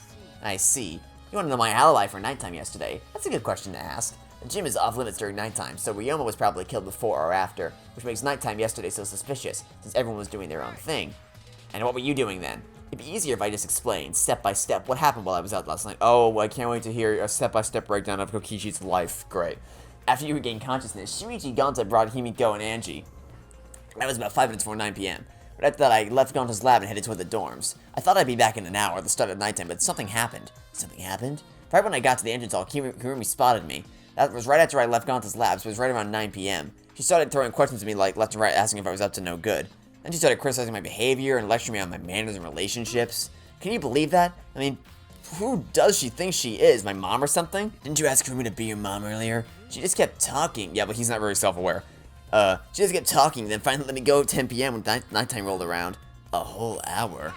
I see. You want to know my alibi for nighttime yesterday? That's a good question to ask. The gym is off limits during nighttime, so Ryoma was probably killed before or after, which makes nighttime yesterday so suspicious, since everyone was doing their own thing. And what were you doing then? It'd be easier if I just explained, step by step, what happened while I was out last night. Oh, I can't wait to hear a step-by-step breakdown of Kokishi's life. Great. After you regained consciousness, Shuichi, Gonta brought Himiko and Angie. That was about 5 minutes before 9 p.m. But after that, I left Gonta's lab and headed toward the dorms. I thought I'd be back in an hour at the start of nighttime, but something happened. Something happened? Right when I got to the entrance hall, Kurumi spotted me. That was right after I left Gonta's lab, so it was right around 9 p.m. She started throwing questions at me like left and right, asking if I was up to no good. Then she started criticizing my behavior and lecturing me on my manners and relationships. Can you believe that? I mean, who does she think she is? My mom or something? Didn't you ask Kurumi to be your mom earlier? She just kept talking. Yeah, but he's not very self-aware. She just kept talking, then finally let me go at 10 p.m. when nighttime rolled around. A whole hour.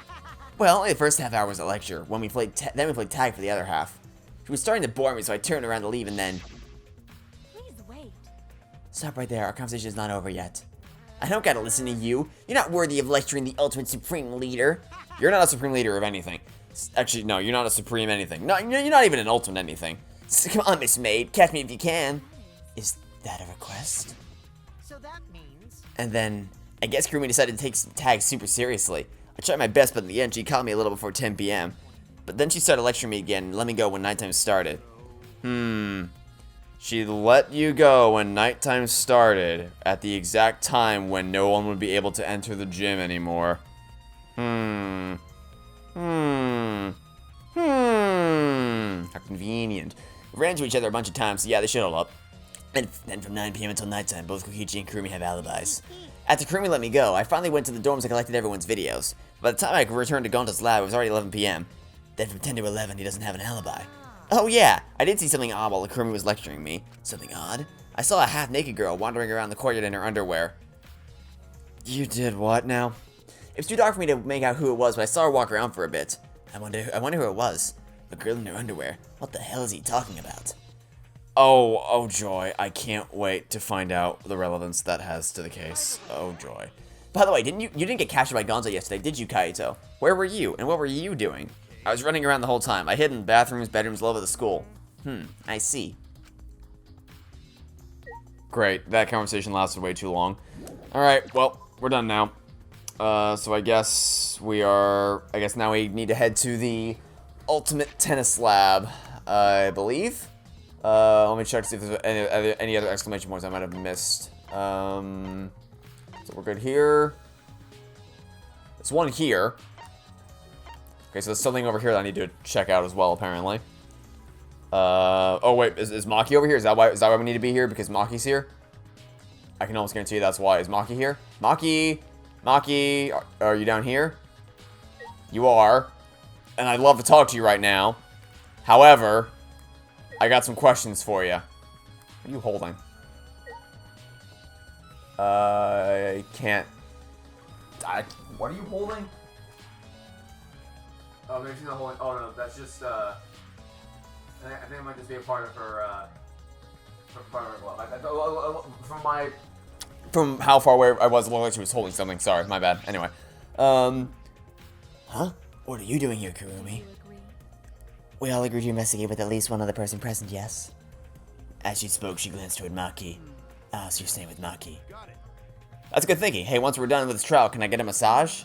Well, the first half hour was a lecture. When we played then we played tag for the other half. She was starting to bore me, so I turned around to leave and then... Please wait. Stop right there. Our conversation is not over yet. I don't gotta listen to you. You're not worthy of lecturing the ultimate supreme leader. You're not a supreme leader of anything. Actually, no, you're not a supreme anything. No, you're not even an ultimate anything. Come on, Miss Maid. Catch me if you can. Is that a request? So that means... And then, I guess Kurumi decided to take tag super seriously. I tried my best, but in the end, she called me a little before 10 p.m. But then she started lecturing me again and let me go when nighttime started. She let you go when nighttime started at the exact time when no one would be able to enter the gym anymore. How convenient. We ran into each other a bunch of times, so yeah, they showed up. And then from 9 p.m. until nighttime, both Kokichi and Kurumi have alibis. After Kurumi let me go, I finally went to the dorms and collected everyone's videos. By the time I returned to Gonta's lab, it was already 11 p.m. Then from 10 to 11, he doesn't have an alibi. Oh yeah, I did see something odd while Kurumi was lecturing me. Something odd? I saw a half-naked girl wandering around the courtyard in her underwear. You did what now? It was too dark for me to make out who it was, but I saw her walk around for a bit. I wonder who it was. A girl in her underwear. What the hell is he talking about? Oh joy, I can't wait to find out the relevance that has to the case. Oh joy. By the way, you didn't get captured by Gonzo yesterday, did you, Kaito? Where were you, and what were you doing? I was running around the whole time. I hid in bathrooms, bedrooms, all over the school. I see. Great, that conversation lasted way too long. Alright, well, we're done now. So I guess now we need to head to the Ultimate Tennis Lab, I believe. Let me check to see if there's any other exclamation points I might have missed. So we're good here. There's one here. Okay, so there's something over here that I need to check out as well, apparently. Oh wait, is Maki over here? Is that why we need to be here? Because Maki's here? I can almost guarantee you that's why. Is Maki here? Maki, are you down here? You are. And I'd love to talk to you right now. However, I got some questions for you. What are you holding? I can't. What are you holding? Oh, maybe she's not holding. Oh no, that's just. I think it might just be a part of her. Part of her glove. From how far away I was, it looked like she was holding something. Sorry, my bad. Anyway, Huh? What are you doing here, Kurumi? We all agreed to investigate with at least one other person present, yes? As she spoke, she glanced toward Maki. Ah, so you're staying with Maki. that's good thinking. Hey, once we're done with this trial, can I get a massage?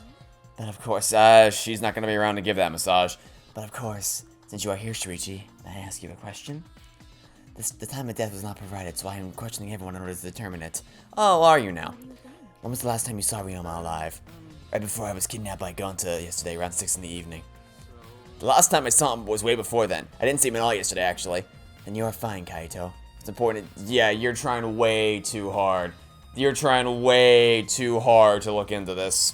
But of course, She's not gonna be around to give that massage. But of course, Since you are here, Shuichi, may I ask you a question? The time of death was not provided, so I am questioning everyone in order to determine it. Oh, are you now? When was the last time you saw Ryoma alive? Right before I was kidnapped by Gonta yesterday, around 6 in the evening. The last time I saw him was way before then. I didn't see him at all yesterday, actually. Then you are fine, Kaito. It's important. Yeah, you're trying way too hard. You're trying way too hard to look into this.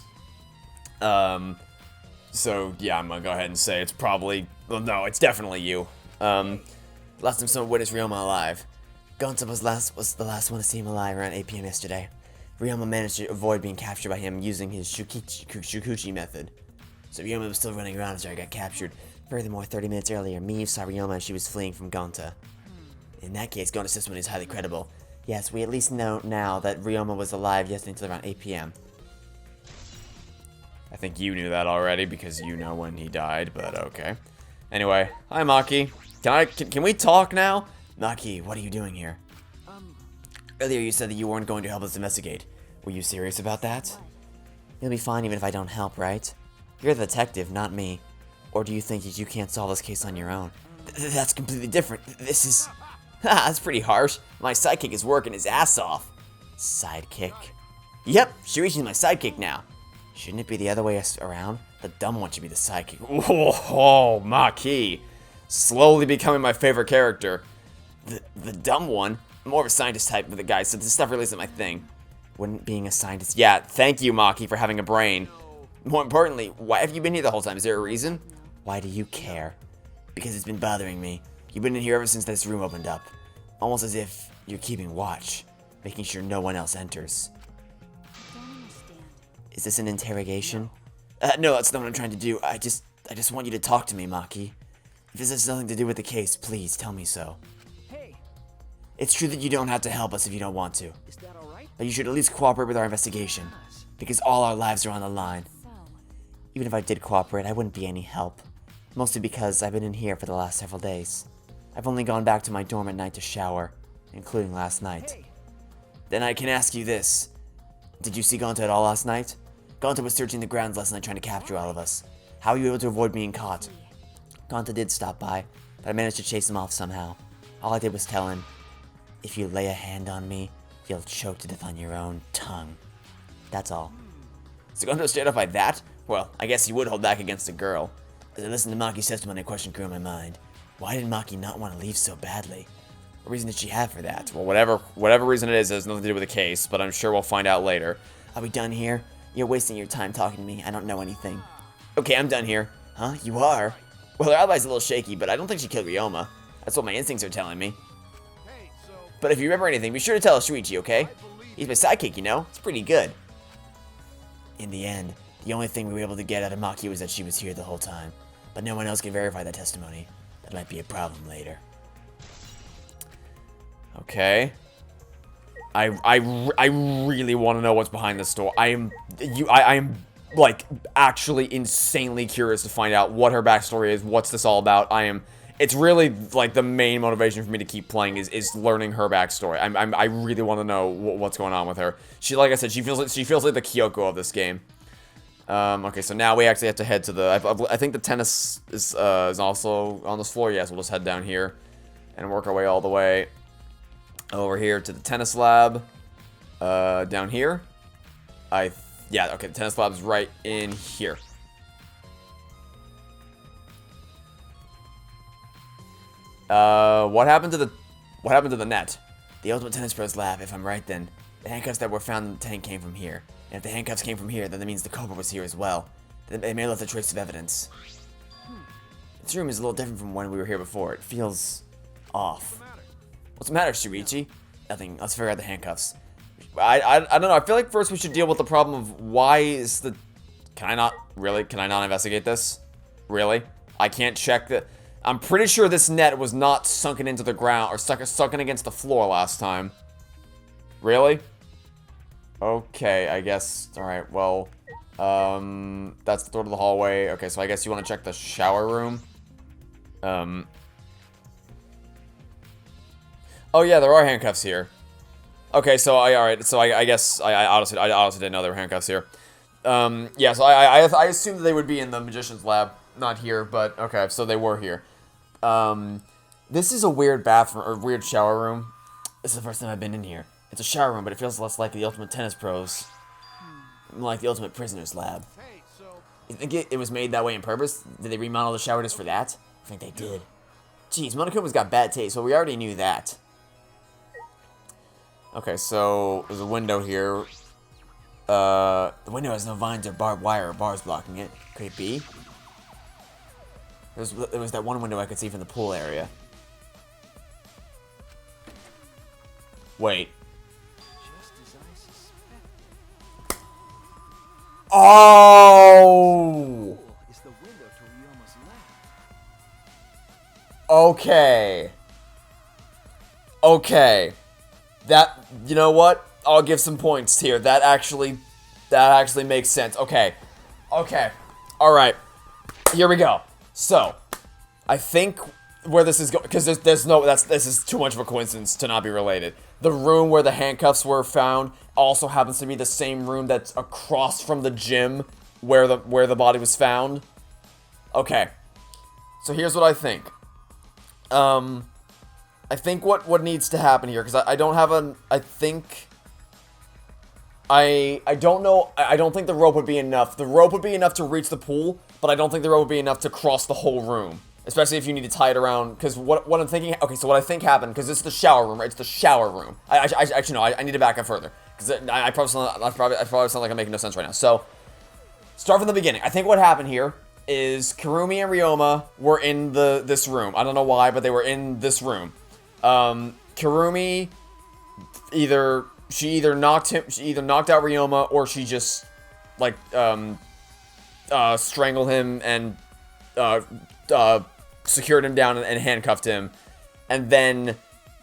So, yeah, I'm gonna go ahead and say it's probably... Well, no, it's definitely you. Last time someone witnessed Ryoma alive. Gonta was the last one to see him alive around 8 p.m. yesterday. Ryoma managed to avoid being captured by him using his Shukuchi method. So Ryoma was still running around after I got captured. Furthermore, 30 minutes earlier, Miyu saw Ryoma as she was fleeing from Gonta. In that case, Gonta's testimony is highly credible. Yes, we at least know now that Ryoma was alive yesterday until around 8 p.m. I think you knew that already because you know when he died, but okay. Anyway, hi Maki. Can we talk now? Maki, what are you doing here? Earlier you said that you weren't going to help us investigate. Were you serious about that? You'll be fine even if I don't help, right? You're the detective, not me. Or do you think that you can't solve this case on your own? That's completely different. This is... That's pretty harsh. My sidekick is working his ass off. Sidekick? Yep, Shuichi's my sidekick now. Shouldn't it be the other way around? The dumb one should be the sidekick. Oh, Maki. Slowly becoming my favorite character. The dumb one? I'm more of a scientist type of the guy, so this stuff really isn't my thing. Wouldn't being a scientist... Yeah, thank you, Maki, for having a brain. More importantly, why have you been here the whole time? Is there a reason? Why do you care? Because it's been bothering me. You've been in here ever since this room opened up. Almost as if you're keeping watch, making sure no one else enters. Is this an interrogation? No, that's not what I'm trying to do. I just want you to talk to me, Maki. If this has nothing to do with the case, please tell me so. Hey, It's true that you don't have to help us if you don't want to, is that all right? but you should at least cooperate with our investigation, because all our lives are on the line. Even if I did cooperate, I wouldn't be any help. Mostly because I've been in here for the last several days. I've only gone back to my dorm at night to shower, including last night. Hey, Then I can ask you this. Did you see Gonta at all last night? Gonta was searching the grounds last night trying to capture all of us. How were you able to avoid being caught? Gonta did stop by, but I managed to chase him off somehow. All I did was tell him, if you lay a hand on me, you'll choke to death on your own tongue. That's all. So Gonta straight up like that? Well, I guess he would hold back against a girl. As I listened to Maki's testimony, a question grew in my mind. Why did Maki not want to leave so badly? What reason did she have for that? Well, whatever reason it is, it has nothing to do with the case, but I'm sure we'll find out later. Are we done here? You're wasting your time talking to me. I don't know anything. Okay, I'm done here. Huh? You are? Well, her alibi's a little shaky, but I don't think she killed Ryoma. That's what my instincts are telling me. Hey, so But if you remember anything, be sure to tell Shuichi, okay? He's my sidekick, you know? It's pretty good. In the end, the only thing we were able to get out of Maki was that she was here the whole time. But no one else can verify that testimony. That might be a problem later. Okay. I really want to know what's behind this door. I am like actually insanely curious to find out what her backstory is. What's this all about? It's really like the main motivation for me to keep playing is learning her backstory. I really want to know what's going on with her. She, like I said, she feels like the Kyoko of this game. Okay, so now we actually have to head to the. I think the tennis is also on this floor. Yes, we'll just head down here and work our way all the way over here to the tennis lab. Down here. Yeah, okay, the tennis lab is right in here. What happened to the net? The Ultimate Tennis Pro's lab, if I'm right then. The handcuffs that were found in the tank came from here. And if the handcuffs came from here, then that means the culprit was here as well. They may have left a trace of evidence. This room is a little different from when we were here before. It feels off. What's the matter, Shuichi? Nothing. Let's figure out the handcuffs. I don't know. I feel like first we should deal with the problem of why is the... Can I not investigate this? Really? I can't check the... I'm pretty sure this net was not sunken into the ground or sunken against the floor last time. Really? Okay, I guess. Alright, well... that's the door to the hallway. Okay, so I guess you want to check the shower room. Oh yeah, there are handcuffs here. Okay, so I guess I honestly didn't know there were handcuffs here. Yeah, so I assumed that they would be in the magician's lab, not here, but okay, so they were here. This is a weird bathroom, or weird shower room. This is the first time I've been in here. It's a shower room, but it feels less like the Ultimate Tennis Pros. Like the Ultimate Prisoners Lab. Hey, so You think it was made that way on purpose? Did they remodel the shower just for that? I think they did. Jeez, Monokuma's got bad taste, so we already knew that. Okay, so there's a window here. The window has no vines or barbed wire or bars blocking it. Could it be? There was that one window I could see from the pool area. Wait. Just as I suspected. Oh! Pool is the window to Ryoma's lab. Okay. Okay. That, you know what? I'll give some points here. That actually makes sense. Okay. Okay. Alright. Here we go. So, I think where this is going, because this is too much of a coincidence to not be related. The room where the handcuffs were found also happens to be the same room that's across from the gym where the body was found. Okay. So here's what I think. I think what needs to happen here, because I don't have I don't know, I don't think the rope would be enough. The rope would be enough to reach the pool, but I don't think the rope would be enough to cross the whole room. Especially if you need to tie it around, because what I'm thinking, okay, so what I think happened, because it's the shower room, right? It's the shower room. Actually, no, I need to back up further, because I probably sound like I'm making no sense right now. So, start from the beginning. I think what happened here is Kurumi and Ryoma were in this room. I don't know why, but they were in this room. Kurumi she either knocked out Ryoma, or she just like strangled him and secured him down and handcuffed him, and then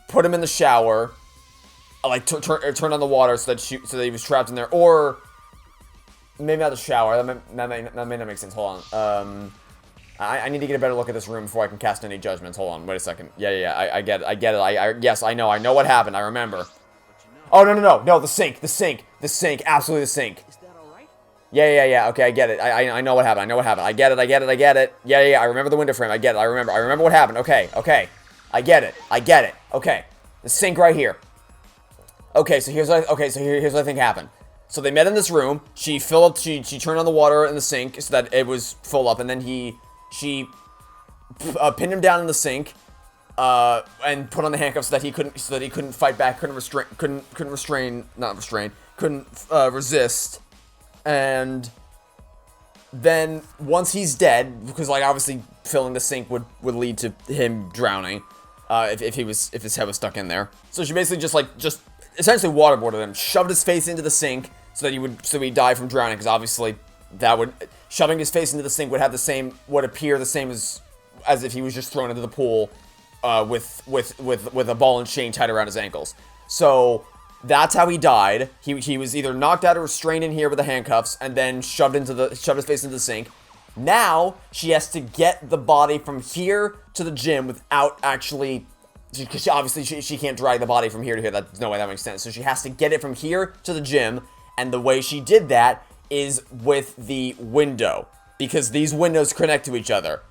put him in the shower, like turned on the water so that he was trapped in there, or maybe not the shower. That may not make sense. Hold on. I need to get a better look at this room before I can cast any judgments. Hold on, wait a second. Yeah, I get it. Yes, I know what happened. I remember. Oh, no, the sink, absolutely the sink. Is that alright? Yeah, okay, I get it. I know what happened, I get it. Yeah, I remember the window frame, I get it, I remember what happened, okay. I get it, okay. The sink right here. Okay, so here's what I think happened. So they met in this room, she turned on the water in the sink so that it was full up, and then she pinned him down in the sink, and put on the handcuffs so that he couldn't fight back, couldn't resist. And then once he's dead, because like obviously filling the sink would lead to him drowning, if his head was stuck in there. So she basically just essentially waterboarded him, shoved his face into the sink so that he'd die from drowning, because obviously shoving his face into the sink would appear the same as if he was just thrown into the pool. With a ball and chain tied around his ankles. So that's how he died. He was either knocked out or restrained in here with the handcuffs, and then shoved his face into the sink. Now she has to get the body from here to the gym without actually, because obviously she can't drag the body from here to here. There's no way that makes sense. So she has to get it from here to the gym, and the way she did that is with the window, because these windows connect to each other.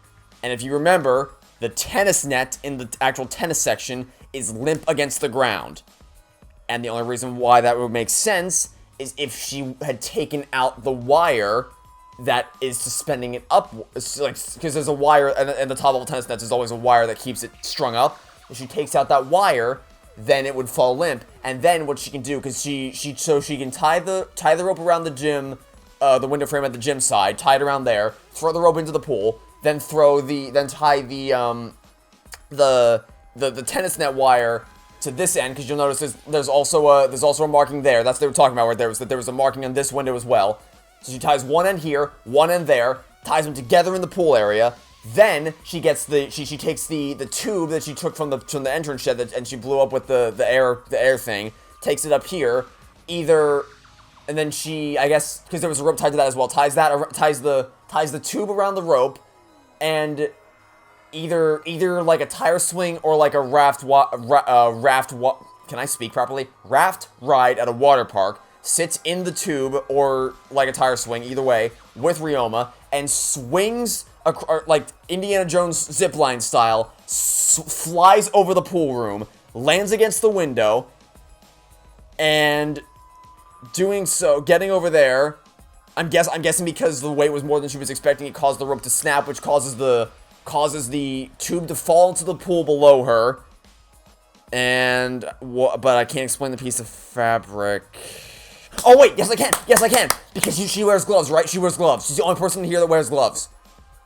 And if you remember, the tennis net in the actual tennis section is limp against the ground. And the only reason why that would make sense is if she had taken out the wire that is suspending it up. Because there's a wire, and the top of the tennis net, there's always a wire that keeps it strung up. If she takes out that wire, then it would fall limp. And then what she can do, because she can tie the rope around the gym, the window frame at the gym side, tie it around there, throw the rope into the pool, then tie the tennis net wire to this end, because you'll notice there's also a marking there. That's what they were talking about, where there was a marking on this window as well. So she ties one end here, one end there, ties them together in the pool area. Then she takes the tube that she took from the entrance shed and she blew up with the air thing, takes it up here, and then she, I guess, because there was a rope tied to that as well, ties the tube around the rope. And either like a tire swing or like a raft ride at a water park, sits in the tube, or like a tire swing, either way, with Ryoma, and swings like Indiana Jones zipline style, flies over the pool room, lands against the window, and doing so, getting over there, I'm guessing because the weight was more than she was expecting, it caused the rope to snap, which causes the tube to fall into the pool below her. And but I can't explain the piece of fabric. Oh wait, yes I can, because she wears gloves, right? She wears gloves. She's the only person here that wears gloves.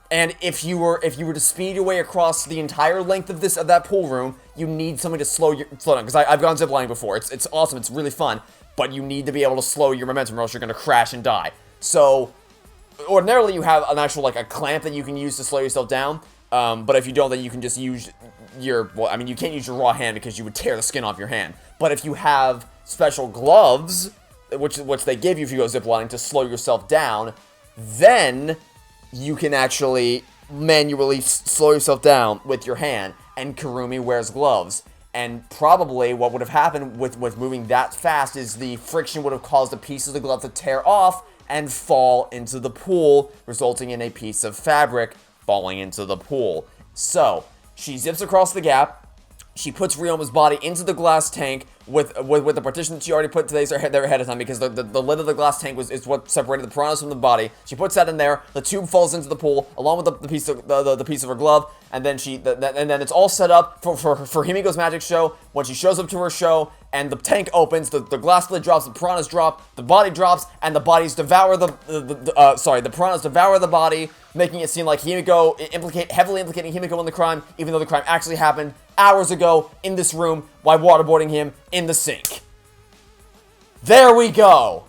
And if you were to speed your way across the entire length of that pool room, you need something to slow down. Because I've gone ziplining before. It's awesome. It's really fun. But you need to be able to slow your momentum, or else you're gonna crash and die. So ordinarily you have an actual a clamp that you can use to slow yourself down. But if you don't, then you can just use you can't use your raw hand because you would tear the skin off your hand. But if you have special gloves, which they give you if you go ziplining to slow yourself down, then you can actually manually slow yourself down with your hand, and Kurumi wears gloves. And probably what would have happened with moving that fast is the friction would have caused a piece of the glove to tear off and fall into the pool, resulting in a piece of fabric falling into the pool. So, she zips across the gap. She puts Ryoma's body into the glass tank with the partition that she already put there ahead of time, because the lid of the glass tank is what separated the piranhas from the body. She puts that in there. The tube falls into the pool along with the piece of her glove, and then then it's all set up for Himiko's magic show. When she shows up to her show and the tank opens, the glass lid drops, the piranhas drop, the body drops, and the bodies devour the piranhas devour the body, making it seem like Himiko heavily implicating Himiko in the crime, even though the crime actually happened hours ago in this room by waterboarding him in the sink. There we go.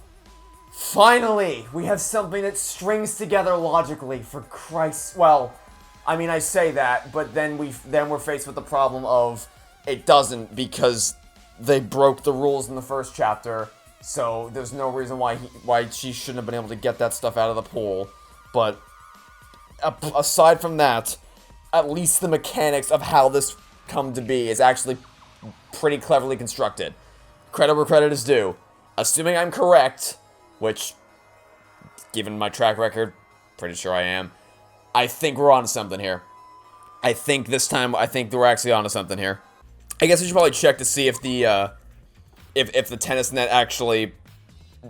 Finally, we have something that strings together logically, for Christ's... Well, I mean, I say that, but then we're faced with the problem of it doesn't, because they broke the rules in the first chapter, so there's no reason why she shouldn't have been able to get that stuff out of the pool. But aside from that, at least the mechanics of how this come to be is actually pretty cleverly constructed. Credit where credit is due. Assuming I'm correct, which, given my track record, pretty sure I am, I think we're onto something here. I think we're actually onto something here. I guess we should probably check to see if the tennis net actually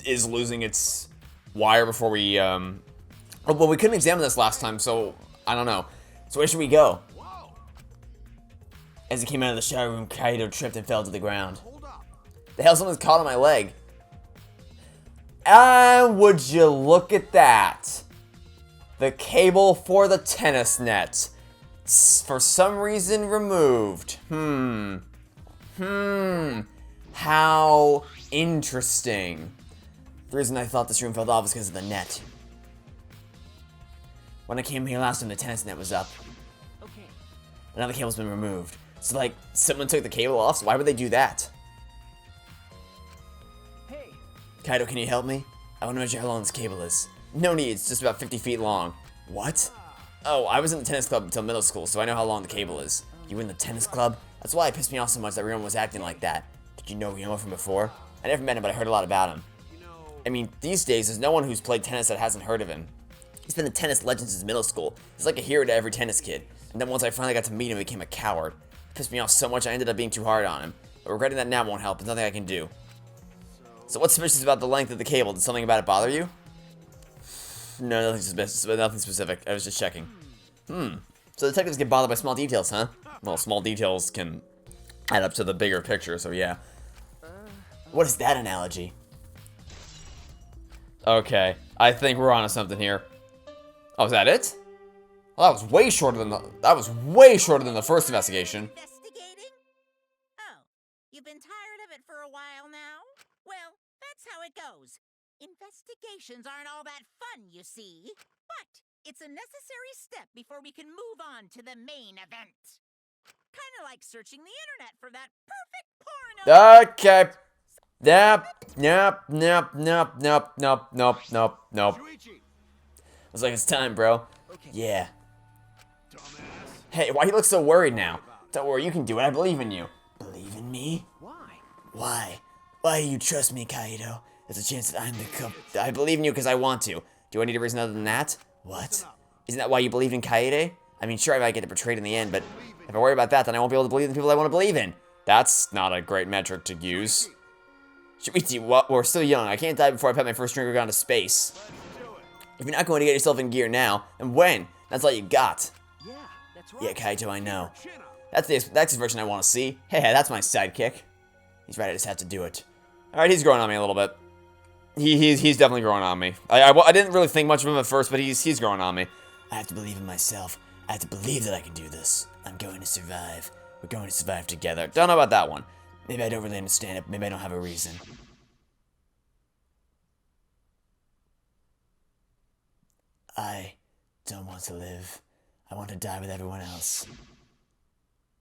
is losing its wire before we, well, we couldn't examine this last time, so I don't know. So where should we go? As he came out of the shower room, Kaido tripped and fell to the ground. The hell, someone's caught on my leg. And would you look at that? The cable for the tennis net. For some reason removed. How interesting. The reason I thought this room fell off was because of the net. When I came here last time, the tennis net was up. Okay. But now the cable's been removed. So, like, someone took the cable off, so why would they do that? Hey. Kaido, can you help me? I want to measure how long this cable is. No need, it's just about 50 feet long. What? Oh, I was in the tennis club until middle school, so I know how long the cable is. You were in the tennis club? That's why it pissed me off so much that Ryoma was acting like that. Did you know Ryoma from before? I never met him, but I heard a lot about him. I mean, these days, there's no one who's played tennis that hasn't heard of him. He's been a tennis legend since middle school. He's like a hero to every tennis kid. And then once I finally got to meet him, he became a coward. It pissed me off so much I ended up being too hard on him. But regretting that now won't help. There's nothing I can do. So what's suspicious about the length of the cable? Did something about it bother you? No, nothing specific. I was just checking. So detectives get bothered by small details, huh? Well, small details can add up to the bigger picture, so yeah. What is that analogy? Okay, I think we're onto something here. Oh, is that it? Well, that was way shorter than the first investigation. Investigating? Oh, you've been tired of it for a while now? Well, that's how it goes. Investigations aren't all that fun, you see. But it's a necessary step before we can move on to the main event. Kinda like searching the internet for that perfect porno. Okay. Nope. Looks like it's time, bro. Yeah. Hey, why you look so worried now? Don't worry, you can do it. I believe in you. Believe in me? Why? Why? Why do you trust me, Kaido? There's a chance that I believe in you because I want to. Do I need a reason other than that? What? Isn't that why you believed in Kaede? I mean, sure, I might get betrayed in the end, but if I worry about that, then I won't be able to believe in the people I want to believe in. That's not a great metric to use. Shimichi, what? We're still young. I can't die before I pet my first drink or go into space. If you're not going to get yourself in gear now, then when? That's all you got. Yeah, that's right. Yeah, Kaito, I know. That's the expression I want to see. Hey, that's my sidekick. He's right, I just have to do it. Alright, he's growing on me a little bit. He's definitely growing on me. I didn't really think much of him at first, but he's growing on me. I have to believe in myself. I have to believe that I can do this. I'm going to survive. We're going to survive together. Don't know about that one. Maybe I don't really understand it. Maybe I don't have a reason. I don't want to live. I want to die with everyone else.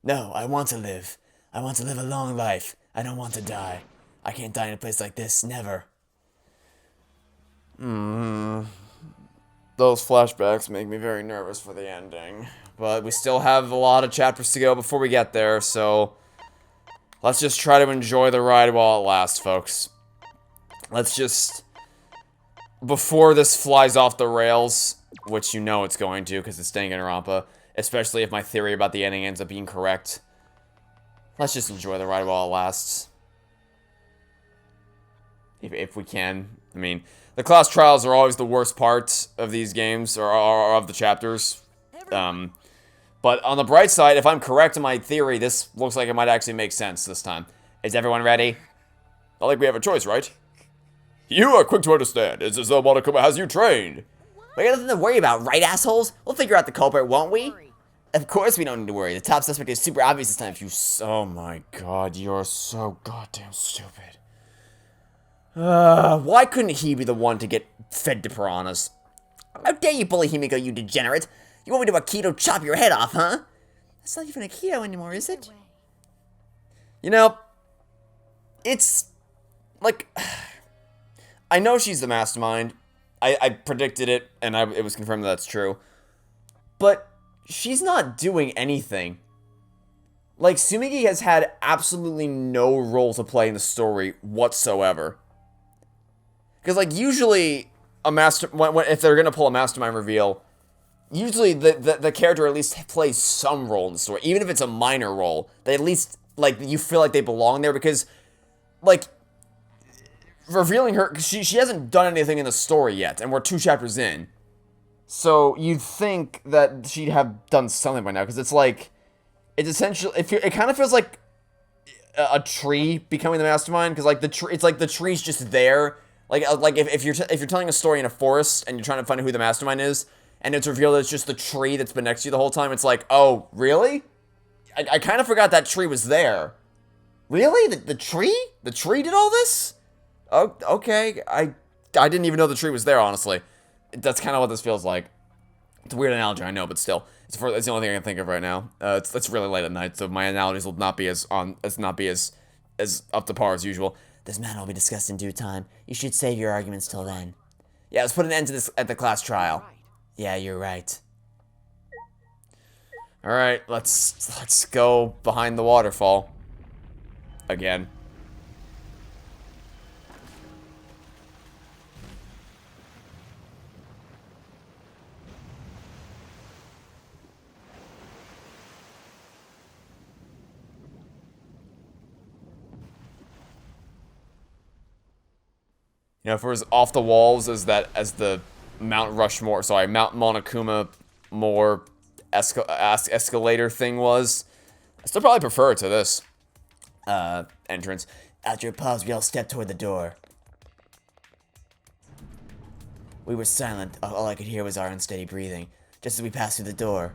No, I want to live. I want to live a long life. I don't want to die. I can't die in a place like this. Never. Those flashbacks make me very nervous for the ending. But we still have a lot of chapters to go before we get there, so let's just try to enjoy the ride while it lasts, folks. Let's just, before this flies off the rails, which you know it's going to because it's Danganronpa, especially if my theory about the ending ends up being correct, let's just enjoy the ride while it lasts. If we can. I mean, the class trials are always the worst part of these games, or of the chapters. But on the bright side, if I'm correct in my theory, this looks like it might actually make sense this time. Is everyone ready? Not like we have a choice, right? You are quick to understand. It's as though Monokuma has you trained. We got nothing to worry about, right, assholes? We'll figure out the culprit, won't we? Of course we don't need to worry. The top suspect is super obvious this time. Oh my god, you're so goddamn stupid. Why couldn't he be the one to get fed to piranhas? How dare you bully Himiko, you degenerate? You want me to Aikido chop your head off, huh? That's not even Aikido anymore, is it? You know, it's, like, I know she's the mastermind. I predicted it, and it was confirmed that that's true. But she's not doing anything. Like, Sumigi has had absolutely no role to play in the story whatsoever. Because, like, usually, if they're gonna pull a mastermind reveal, usually the character at least plays some role in the story. Even if it's a minor role, they at least, like, you feel like they belong there, because, like, revealing her, she hasn't done anything in the story yet, and we're 2 chapters in. So, you'd think that she'd have done something by now, because it's like, it's essentially, it kind of feels like a tree becoming the mastermind, because, like, it's like the tree's just there. Like if you're telling a story in a forest and you're trying to find out who the mastermind is, and it's revealed that it's just the tree that's been next to you the whole time, it's like, oh, really? I kind of forgot that tree was there. Really? The tree? The tree did all this? Oh, okay. I didn't even know the tree was there, honestly. That's kind of what this feels like. It's a weird analogy, I know, but still. It's the only thing I can think of right now. It's really late at night, so my analogies will not be as up to par as usual. This matter will be discussed in due time. You should save your arguments till then. Yeah, let's put an end to this at the class trial. Yeah, you're right. Alright, let's go behind the waterfall. Again. You know, for as off the walls as the Mount Monokuma more escalator thing was, I still probably prefer it to this entrance. After a pause, we all stepped toward the door. We were silent. All I could hear was our unsteady breathing, just as we passed through the door.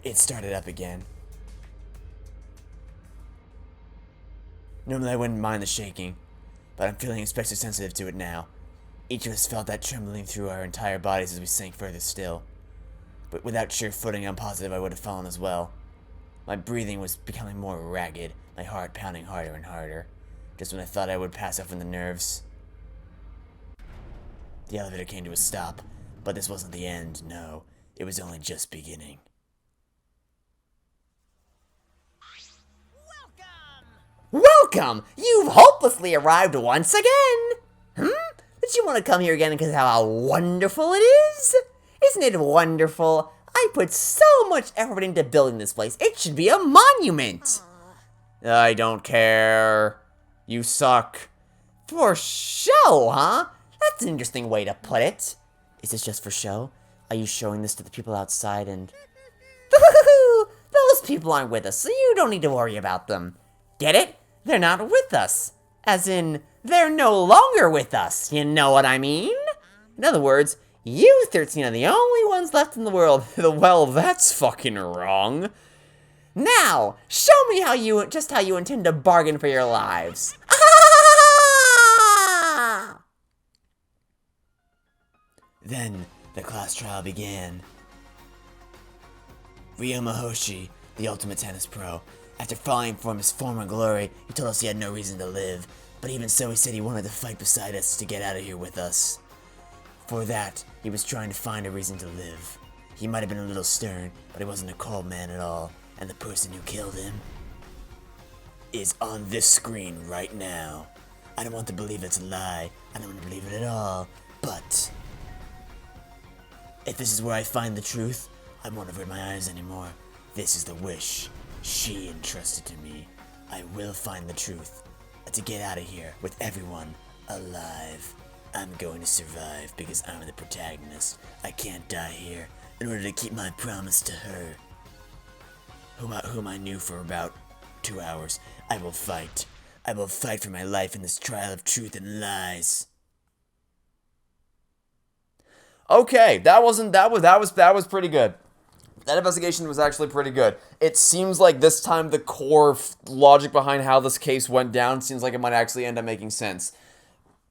It started up again. Normally I wouldn't mind the shaking, but I'm feeling especially sensitive to it now. Each of us felt that trembling through our entire bodies as we sank further still. But without sure footing, I'm positive I would have fallen as well. My breathing was becoming more ragged, my heart pounding harder and harder, just when I thought I would pass out from the nerves. The elevator came to a stop, but this wasn't the end, no. It was only just beginning. Welcome welcome! You've hopelessly arrived once again! Did you want to come here again because of how wonderful it is? Isn't it wonderful? I put so much effort into building this place. It should be a monument! I don't care. You suck. For show, huh? That's an interesting way to put it. Is this just for show? Are you showing this to the people outside and... Those people aren't with us, so you don't need to worry about them. Get it? They're not with us. As in, they're no longer with us. You know what I mean? In other words, you 13 are the only ones left in the world. Well, that's fucking wrong. Now, show me how you intend to bargain for your lives. Then the class trial began. Ryoma Hoshi, the ultimate tennis pro, after falling from his former glory, he told us he had no reason to live, but even so he said he wanted to fight beside us to get out of here with us. For that, he was trying to find a reason to live. He might have been a little stern, but he wasn't a cold man at all, and the person who killed him is on this screen right now. I don't want to believe it's a lie, I don't want to believe it at all, but if this is where I find the truth, I won't avert my eyes anymore. This is the wish she entrusted to me. I will find the truth. To get out of here with everyone alive. I'm going to survive because I'm the protagonist. I can't die here in order to keep my promise to her, whom I knew for about 2 hours. I will fight. I will fight for my life in this trial of truth and lies. Okay, that was pretty good. That investigation was actually pretty good. It seems like this time the core logic behind how this case went down seems like it might actually end up making sense.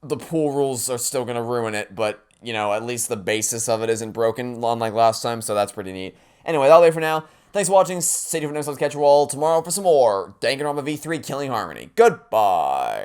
The pool rules are still going to ruin it, but, you know, at least the basis of it isn't broken, unlike last time, so that's pretty neat. Anyway, that'll be it for now. Thanks for watching. Stay tuned for next time. Catch you all tomorrow for some more Danganronpa V3 Killing Harmony. Goodbye.